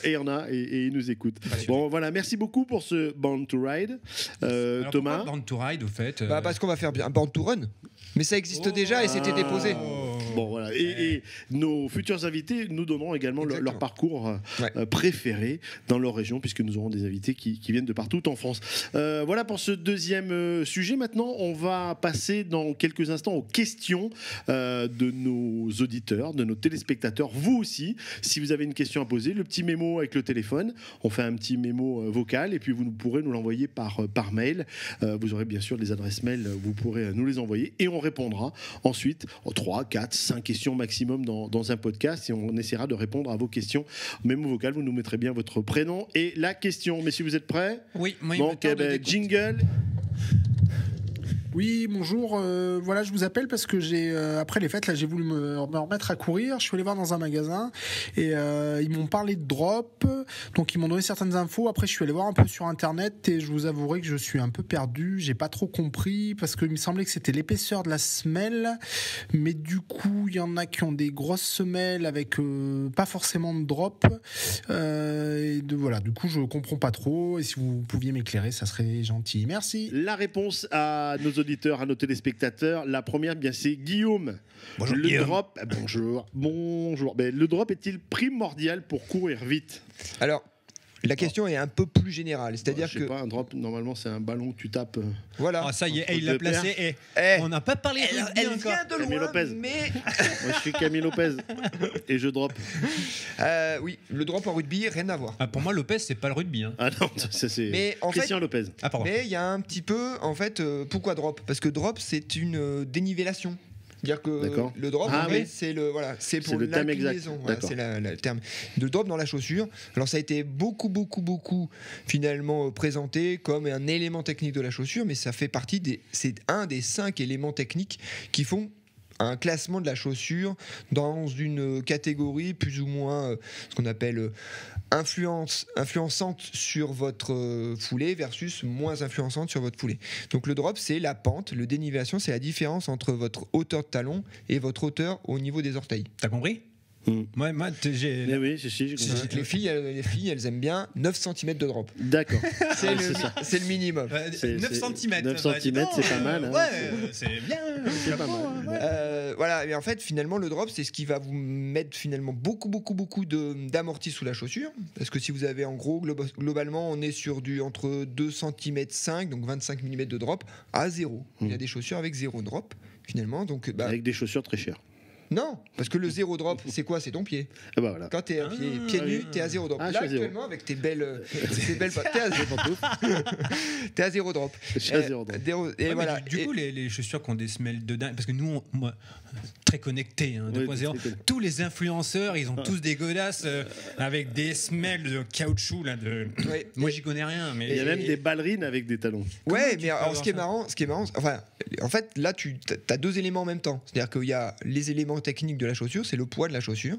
Et il y en a et ils nous écoutent. Bon, voilà, merci beaucoup pour ce Born to Ride. Alors, Thomas. Born to Ride, au fait. Parce qu'on va faire un Born to Run. Mais ça existe déjà et c'était déposé. Bon, voilà. Et nos futurs invités nous donneront également leur parcours préféré dans leur région, puisque nous aurons des invités qui viennent de partout en France. Voilà pour ce deuxième sujet. Maintenant, on va passer dans quelques instants aux questions de nos auditeurs, de nos téléspectateurs. Vous aussi, si vous avez une question à poser, le petit mémo avec le téléphone, on fait un petit mémo vocal et puis vous pourrez nous l'envoyer par mail. Vous aurez bien sûr les adresses mail, vous pourrez nous les envoyer et on répondra ensuite aux 3, 4, 5 questions maximum dans un podcast et on essaiera de répondre à vos questions. Mémo vocal, vous nous mettrez bien votre prénom et la question. Mais si vous êtes prêts, oui, moi, donc jingle. Oui, bonjour. Voilà, je vous appelle parce que après les fêtes, là, j'ai voulu me remettre à courir. Je suis allé voir dans un magasin et ils m'ont parlé de drop. Donc ils m'ont donné certaines infos. Après, je suis allé voir un peu sur Internet et je vous avouerai que je suis un peu perdu. J'ai pas trop compris parce qu'il me semblait que c'était l'épaisseur de la semelle, mais du coup, il y en a qui ont des grosses semelles avec pas forcément de drop. Voilà, du coup, je comprends pas trop. Et si vous pouviez m'éclairer, ça serait gentil. Merci. La réponse à nos auditeurs, à nos téléspectateurs, la première, c'est Guillaume. Bonjour, Guillaume. Bonjour. Mais le drop est-il primordial pour courir vite ? Alors, la question est un peu plus générale, c'est-à-dire je sais pas, un drop, normalement, c'est un ballon que tu tapes. Voilà. Ça y est, il l'a placé. On n'a pas parlé de rugby encore. Vient de Camille loin, Lopez. mais... Moi, je suis Camille Lopez et je drop. Oui, le drop en rugby, rien à voir. Pour moi, Lopez, c'est pas le rugby. Ah non, ça c'est Christian Lopez. Mais il y a un petit peu, en fait, pourquoi drop ? Parce que drop, c'est une dénivellation. C'est-à-dire que le drop, c'est pour le terme exact. C'est le terme. Le drop dans la chaussure. Alors ça a été beaucoup finalement présenté comme un élément technique de la chaussure, mais ça fait partie c'est un des 5 éléments techniques qui font un classement de la chaussure dans une catégorie plus ou moins ce qu'on appelle influençante sur votre foulée versus moins influençante sur votre foulée. Donc le drop, c'est la pente, le dénivellation, c'est la différence entre votre hauteur de talon et votre hauteur au niveau des orteils. T'as compris ? Moi, j'ai. Oui, j'ai compris. Les filles, elles aiment bien 9 cm de drop. D'accord. C'est le minimum. 9 cm. 9 cm, c'est pas mal. Ouais, c'est bien. C'est pas mal. Voilà, mais en fait, finalement, le drop, c'est ce qui va vous mettre finalement beaucoup d'amorti sous la chaussure. Parce que si vous avez en gros, globalement, on est sur entre 2 cm 5, donc 25 mm de drop, à 0. Il y a des chaussures avec 0 drop, finalement. Donc, avec des chaussures très chères. Non, parce que le zéro drop, c'est quoi? C'est ton pied. Ah bah voilà. Quand t'es à pieds nus, t'es à zéro drop. Ah, je Là, suis à zéro. actuellement, avec tes belles t'es à zéro t'es à zéro drop. Je suis à zéro drop. Et Ouais, voilà. mais du coup, les chaussures qui ont des semelles de dingue, parce que nous, moi, très connectés, hein, 2.0, très connectés. tous les influenceurs, ils ont tous des godasses avec des semelles de caoutchouc. Là, Ouais. Moi, j'y connais rien. Mais... Il y a même des ballerines avec des talons. Ouais, tu mais peux alors, avoir ce qui est marrant, enfin, en fait, là, tu as deux éléments en même temps. C'est-à-dire qu'il y a les éléments techniques de la chaussure, c'est le poids de la chaussure,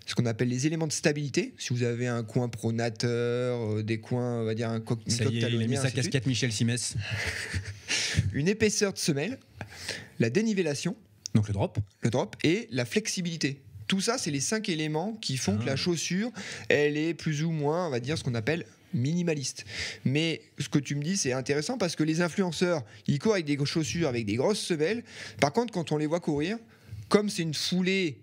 ce qu'on appelle les éléments de stabilité. Si vous avez un coin pronateur, des coins, on va dire une Ça coque y est, il a talonnière, mis sa ainsi de suite. casquette Michel Simès. Une épaisseur de semelle, la dénivellation, Donc le drop. le drop et la flexibilité. Tout ça, c'est les 5 éléments qui font que la chaussure, elle est plus ou moins, on va dire, ce qu'on appelle minimaliste. Mais ce que tu me dis, c'est intéressant parce que les influenceurs, ils courent avec des chaussures, avec des grosses semelles. Par contre, quand on les voit courir, comme c'est une foulée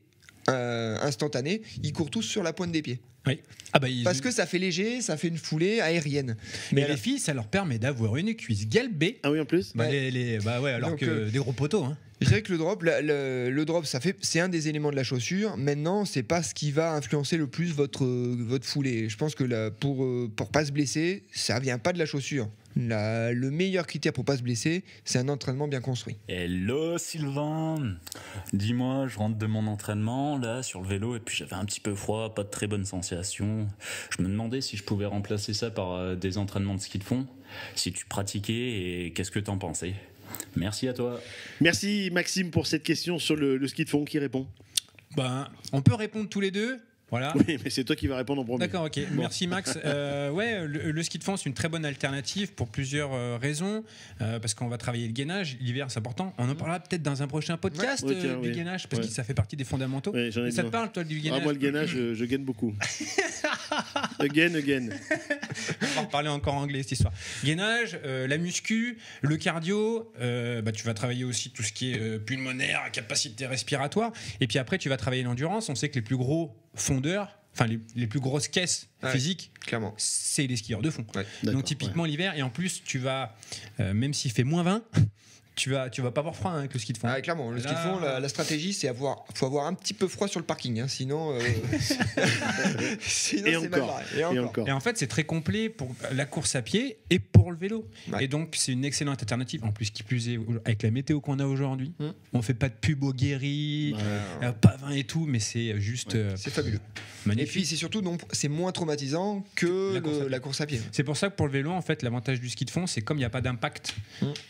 instantanée, ils courent tous sur la pointe des pieds. Oui. Ah bah, Parce que ça fait léger, ça fait une foulée aérienne. mais Mais les filles, ça leur permet d'avoir une cuisse galbée. Ah oui, en plus. Bah, Ouais. bah ouais, alors Donc, que des gros poteaux. Hein. je dirais que le drop, le drop, c'est un des éléments de la chaussure. Maintenant, c'est pas ce qui va influencer le plus votre foulée. Je pense que pour pas se blesser, ça vient pas de la chaussure. Le meilleur critère pour pas se blesser, c'est un entraînement bien construit. Hello Sylvain, dis-moi, je rentre de mon entraînement là sur le vélo et puis j'avais un petit peu froid, pas de très bonne sensation. Je me demandais si je pouvais remplacer ça par des entraînements de ski de fond, si tu pratiquais et qu'est-ce que t'en pensais. Merci à toi. Merci Maxime pour cette question sur le ski de fond qui répond. Ben, on peut répondre tous les deux. Voilà. Oui, mais c'est toi qui vas répondre en premier. D'accord, ok. Bon. Merci Max. Ouais, le ski de fond c'est une très bonne alternative pour plusieurs raisons. Parce qu'on va travailler le gainage. L'hiver c'est important. On en parlera peut-être dans un prochain podcast Ouais, tiens, du oui. gainage parce Ouais. que ça fait partie des fondamentaux. Ouais, j'en ai Et ça te besoin. parle toi du gainage? Ah, moi le gainage, je gaine beaucoup. Again. On va reparler encore anglais cette histoire. Gainage, la muscu, le cardio. Bah, tu vas travailler aussi tout ce qui est pulmonaire, capacité respiratoire. Et puis après tu vas travailler l'endurance. On sait que les plus gros fondeurs, enfin les plus grosses caisses Ouais. physiques, Clairement. c'est les skieurs de fond. Ouais. D'accord, Donc typiquement l'hiver, et en plus tu vas, même s'il fait moins 20, tu vas pas avoir froid hein, avec le ski de fond. Ah, clairement, le ski de fond, la stratégie, c'est faut avoir un petit peu froid sur le parking, hein, sinon, sinon Et c'est mal encore. barré. Et encore. Et en fait, c'est très complet pour la course à pied et pour le vélo. Ouais. Et donc, c'est une excellente alternative. En plus, qui plus est, avec la météo qu'on a aujourd'hui, Mm. on fait pas de pub au guéri, Ouais. pas vin et tout, mais c'est juste C'est fabuleux. Et magnifique. puis c'est surtout c'est moins traumatisant que La course à pied. la course à pied. C'est pour ça que pour le vélo, en fait, l'avantage du ski de fond, c'est comme il n'y a pas d'impact.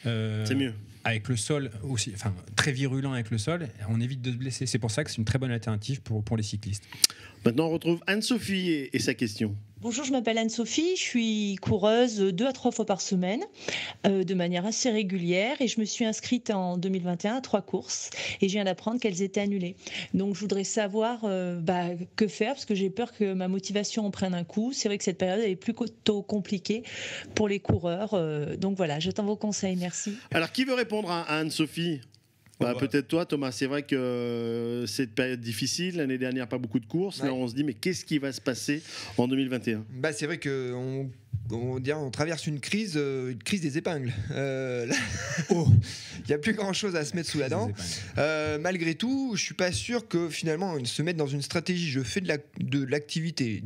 C'est mieux. Avec le sol aussi, enfin très virulent avec le sol, on évite de se blesser. C'est pour ça que c'est une très bonne alternative pour les cyclistes. Maintenant, on retrouve Anne-Sophie et sa question. Bonjour, je m'appelle Anne-Sophie, je suis coureuse 2 à 3 fois par semaine de manière assez régulière et je me suis inscrite en 2021 à 3 courses et je viens d'apprendre qu'elles étaient annulées. Donc je voudrais savoir que faire parce que j'ai peur que ma motivation en prenne un coup. C'est vrai que cette période elle est plutôt compliquée pour les coureurs. Donc voilà, j'attends vos conseils, merci. Alors, qui veut répondre à Anne-Sophie? Peut-être toi, Thomas. C'est vrai que cette période difficile, l'année dernière, pas beaucoup de courses. Ouais. Là, on se dit, mais qu'est-ce qui va se passer en 2021? Bah, c'est vrai que on traverse une crise des épingles. Là, il n'y a plus grand-chose à se mettre sous la dent. Malgré tout, je suis pas sûr que finalement se mettre dans une stratégie. Je fais de l'activité,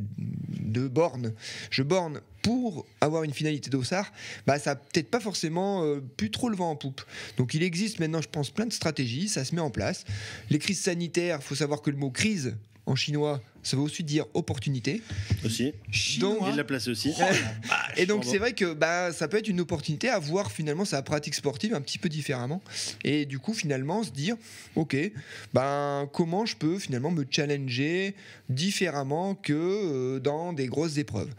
de borne. Je borne pour avoir une finalité d'ossard. Bah, ça n'a peut-être pas forcément plus trop le vent en poupe. Donc il existe maintenant, je pense, plein de stratégies. Ça se met en place. Les crises sanitaires, il faut savoir que le mot crise en chinois, ça veut aussi dire opportunité. Aussi. Donc, Il y a de la place aussi. et donc Pardon. c'est vrai que ça peut être une opportunité à voir finalement sa pratique sportive un petit peu différemment et du coup finalement se dire ok comment je peux finalement me challenger différemment que dans des grosses épreuves.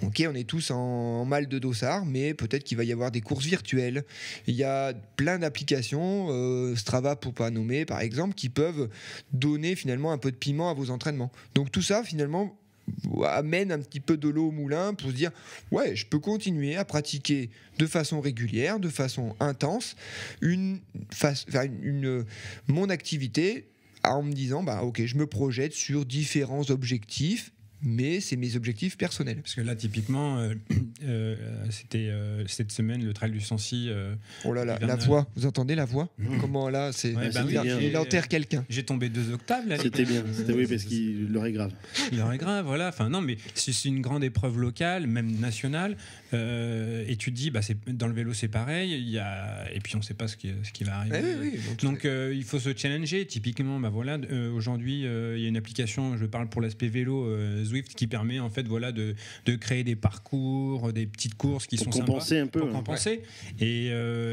Ok, on est tous en mal de dossard, mais peut-être qu'il va y avoir des courses virtuelles. Il y a plein d'applications, Strava pour pas nommer par exemple, qui peuvent donner finalement un peu de piment à vos entraînements. Donc tout ça finalement amène un petit peu de l'eau au moulin pour se dire ouais, je peux continuer à pratiquer de façon régulière, de façon intense, mon activité en me disant ok, je me projette sur différents objectifs mais c'est mes objectifs personnels. Parce que là, typiquement, c'était cette semaine le trail du Sancy. Oh là là, Hivernal. la voix, vous entendez la voix Comment là, Ouais, bah oui, il enterre quelqu'un. J'ai tombé 2 octaves là. C'était bien, c'était oui, parce qu'il leur est grave. Il en est grave, voilà. Enfin, non, mais c'est une grande épreuve locale, même nationale. Et tu te dis, dans le vélo, c'est pareil. Et puis, on ne sait pas ce qui va arriver. Oui, Donc, il faut se challenger. Typiquement, aujourd'hui, il y a une application, je parle pour l'aspect vélo, Zwift, qui permet en fait, de créer des parcours, des petites courses qui Pour sont compenser sympas. un peu, Pour hein. compenser. Et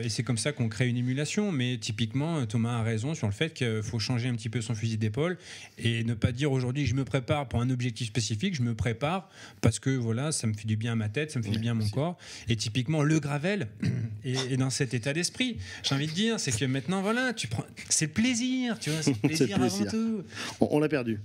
c'est comme ça qu'on crée une émulation. Mais typiquement, Thomas a raison sur le fait qu'il faut changer un petit peu son fusil d'épaule et ne pas dire aujourd'hui, je me prépare pour un objectif spécifique, je me prépare parce que ça me fait du bien à ma tête, ça me fait du bien à mon corps. Et typiquement, le gravel est dans cet état d'esprit. J'ai envie de dire, c'est que maintenant, c'est le plaisir, tu vois, c'est le plaisir avant tout. On l'a perdu.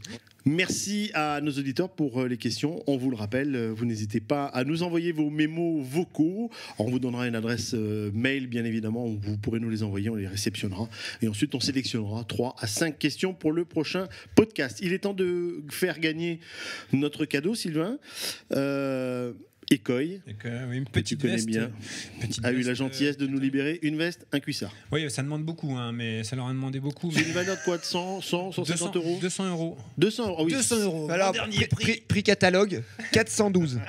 Merci à nos auditeurs pour les questions. On vous le rappelle, vous n'hésitez pas à nous envoyer vos mémos vocaux. On vous donnera une adresse mail, bien évidemment, où vous pourrez nous les envoyer, on les réceptionnera. Et ensuite, on sélectionnera 3 à 5 questions pour le prochain podcast. Il est temps de faire gagner notre cadeau, Sylvain. Écoy, Oui, une que tu petite connais veste. bien, a eu la gentillesse de nous libérer une veste, un cuissard. Oui, ça demande beaucoup, mais ça leur a demandé beaucoup. C'est une valeur de quoi, de 100, 150 euros 200 euros. 200 euros, ah oui. 200 euros. Alors, Mon dernier prix. prix catalogue, 412.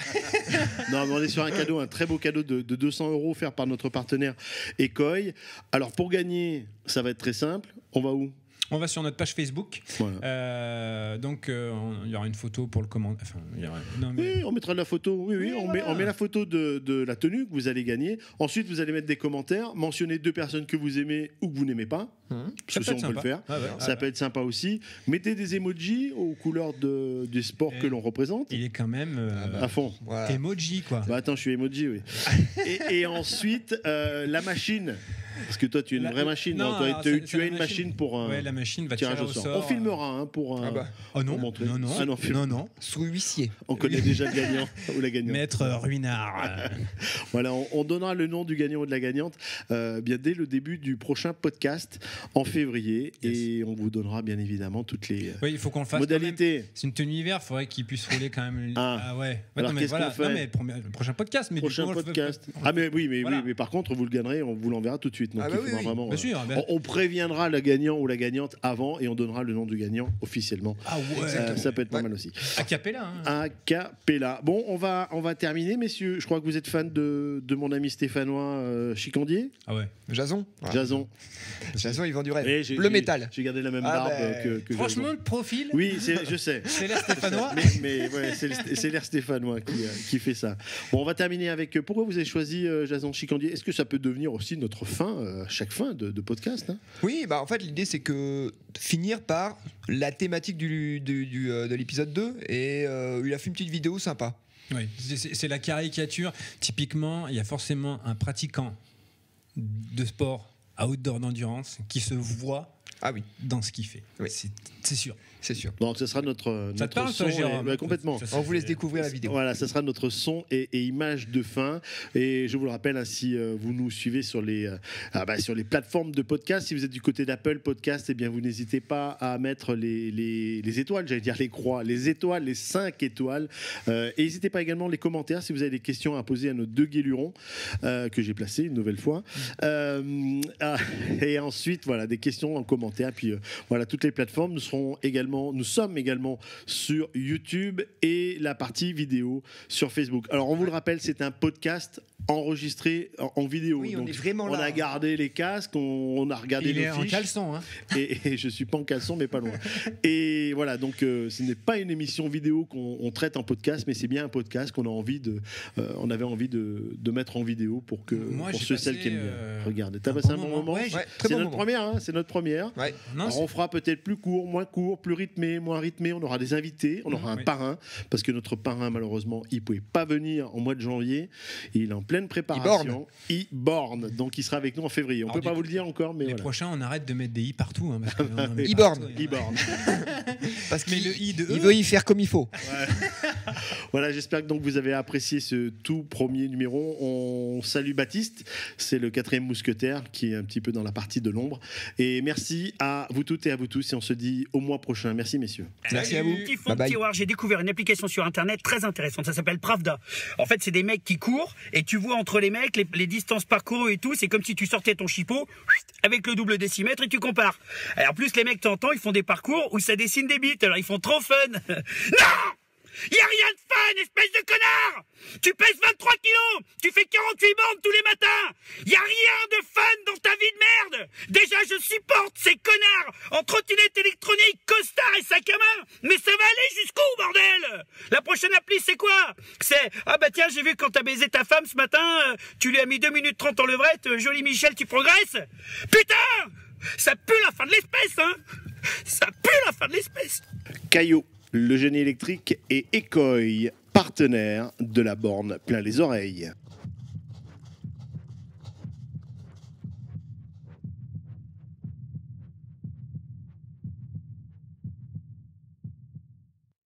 Non, mais on est sur un cadeau, un très beau cadeau de 200 euros offert par notre partenaire Écoy. Alors, pour gagner, ça va être très simple. On va où ? On va sur notre page Facebook. Voilà. Donc, il y aura une photo pour le commentaire. Enfin, non, mais... Oui, on mettra de la photo. Oui, Oui, on voilà. met la photo de la tenue que vous allez gagner. Ensuite, vous allez mettre des commentaires, mentionner 2 personnes que vous aimez ou que vous n'aimez pas. Ça Ça, peut être on peut le sympa. faire. Ah ouais. Ça peut être sympa aussi. Mettez des emojis aux couleurs des sports que l'on représente. Il est quand même À fond. Voilà. emoji, quoi. Bah attends, je suis emoji, oui. et ensuite, la machine. Parce que toi, tu es une vraie machine. Non, Non, toi, alors, tu c'est as la une machine pour un Ouais, la machine va tirage tirer au au sort. sort. On filmera pour Ah bah. Oh non, pour montrer. non, non. Ah non, filme. non. Sous huissier. On connaît déjà le gagnant ou la gagnante. Maître Ruinard. Voilà, on donnera le nom du gagnant ou de la gagnante bien dès le début du prochain podcast en février. Yes. Et on vous donnera bien évidemment toutes les Oui, il faut qu'on le fasse. modalités. C'est une tenue hiver, il faudrait qu'il puisse rouler quand même. Ah. Ouais. Alors, non, mais qu'est-ce voilà. qu'on fait Non, mais le prochain podcast. Mais Prochain du coup, on le fait- podcast. on le Ah mais oui, Voilà. mais par contre, vous le gagnerez, on vous l'enverra tout de suite. Donc Ah bah il faudra oui, vraiment. Bien sûr. ben- On préviendra le gagnant ou la gagnante avant et on donnera le nom du gagnant officiellement. Ah ouais. Ça peut être pas mal aussi. A cappella. Hein. A cappella. Bon, on va terminer, messieurs. Je crois que vous êtes fan de mon ami stéphanois Chicandier, Ah ouais. Jason. Voilà. Jason. Jason, il vend du rêve. Et Le métal. J'ai gardé la même Ah barbe ben, que Franchement, Jason. le profil, Oui, je sais. c'est l'air stéphanois. Mais ouais, c'est l'air stéphanois qui fait ça. Bon, on va terminer avec. Pourquoi vous avez choisi Jason Chicandier ? Est-ce que ça peut devenir aussi notre fin, chaque fin de podcast, hein ? Oui, bah en fait l'idée c'est que finir par la thématique de l'épisode 2 et il a fait une petite vidéo sympa. Oui, c'est la caricature. Typiquement, il y a forcément un pratiquant de sport outdoor d'endurance qui se voit Ah oui, dans ce qu'il fait. Oui. C'est sûr. c'est sûr. Donc, ce sera notre Ça te notre parle, son. toi, Jérôme Ouais, complètement. Ça, On vous laisse c'est- découvrir la vidéo. Voilà, ça sera notre son et image de fin. Et je vous le rappelle, hein, si vous nous suivez sur les plateformes de podcast, si vous êtes du côté d'Apple Podcast, eh bien, vous n'hésitez pas à mettre les étoiles, j'allais dire les croix, les étoiles, les 5 étoiles. Et n'hésitez pas également les commentaires si vous avez des questions à poser à nos 2 guélurons que j'ai placés une nouvelle fois. Et ensuite, voilà, des questions en commentaire. Puis voilà, toutes les plateformes. Nous sommes également sur YouTube et la partie vidéo sur Facebook. Alors, on vous le rappelle, c'est un podcast enregistré en vidéo. Oui, on Donc, est vraiment on là. a gardé les casques, on a regardé Il est nos en fiches. caleçon. Hein. Et je suis pas en caleçon, mais pas loin. Et voilà, donc ce n'est pas une émission vidéo qu'on traite en podcast, mais c'est bien un podcast qu'on a envie on avait envie de mettre en vidéo pour Moi, j'ai ceux et celles passé, qui aiment bien. Regardez, t'as un passé bon un bon moment. moment. Ouais, Ouais, très C'est bon notre moment. première, hein, c'est notre première. Ouais. Non, Alors, on fera peut-être plus court, moins court, plus rythmé, moins rythmé. On aura des invités, on aura un oui. parrain, parce que notre parrain, malheureusement, il pouvait pas venir au mois de janvier. Il est en pleine préparation. Il borne, donc il sera avec nous en février. On Alors, peut du pas coup, vous le dire encore, mais les voilà. prochains, on arrête de mettre des i partout. Hein, parce qu'on en met Il partout, borne. hein. Il borne. Parce Mais qu'il le i de il E, veut y faire comme il faut. Voilà, j'espère que donc vous avez apprécié ce tout premier numéro. On salue Baptiste, c'est le 4e mousquetaire qui est un petit peu dans la partie de l'ombre. Et merci à vous toutes et à vous tous. Et on se dit au mois prochain. Merci messieurs. Merci à vous. Petit fond de tiroir, j'ai découvert une application sur internet très intéressante, ça s'appelle Pravda. En fait, c'est des mecs qui courent et tu vois entre les mecs les distances parcourues et tout, c'est comme si tu sortais ton chipot avec le double décimètre et tu compares. Alors en plus, les mecs, t'entends, ils font des parcours où ça dessine des bites, alors ils font trop fun. Non! Y a rien de fun, espèce de connard! Tu pèses 23 kilos! Tu fais 48 bandes tous les matins! Y a rien de fun dans ta vie de merde! Déjà, je supporte ces connards en trottinette électronique, costard et sac à main! Mais ça va aller jusqu'où, bordel? La prochaine appli, c'est quoi? C'est, ah bah tiens, j'ai vu quand t'as baisé ta femme ce matin, tu lui as mis 2 minutes 30 en levrette, joli Michel, tu progresses? Putain! Ça pue la fin de l'espèce, hein! Ça pue la fin de l'espèce! Caillot, le génie électrique et Ecoy, partenaire de la borne plein les oreilles.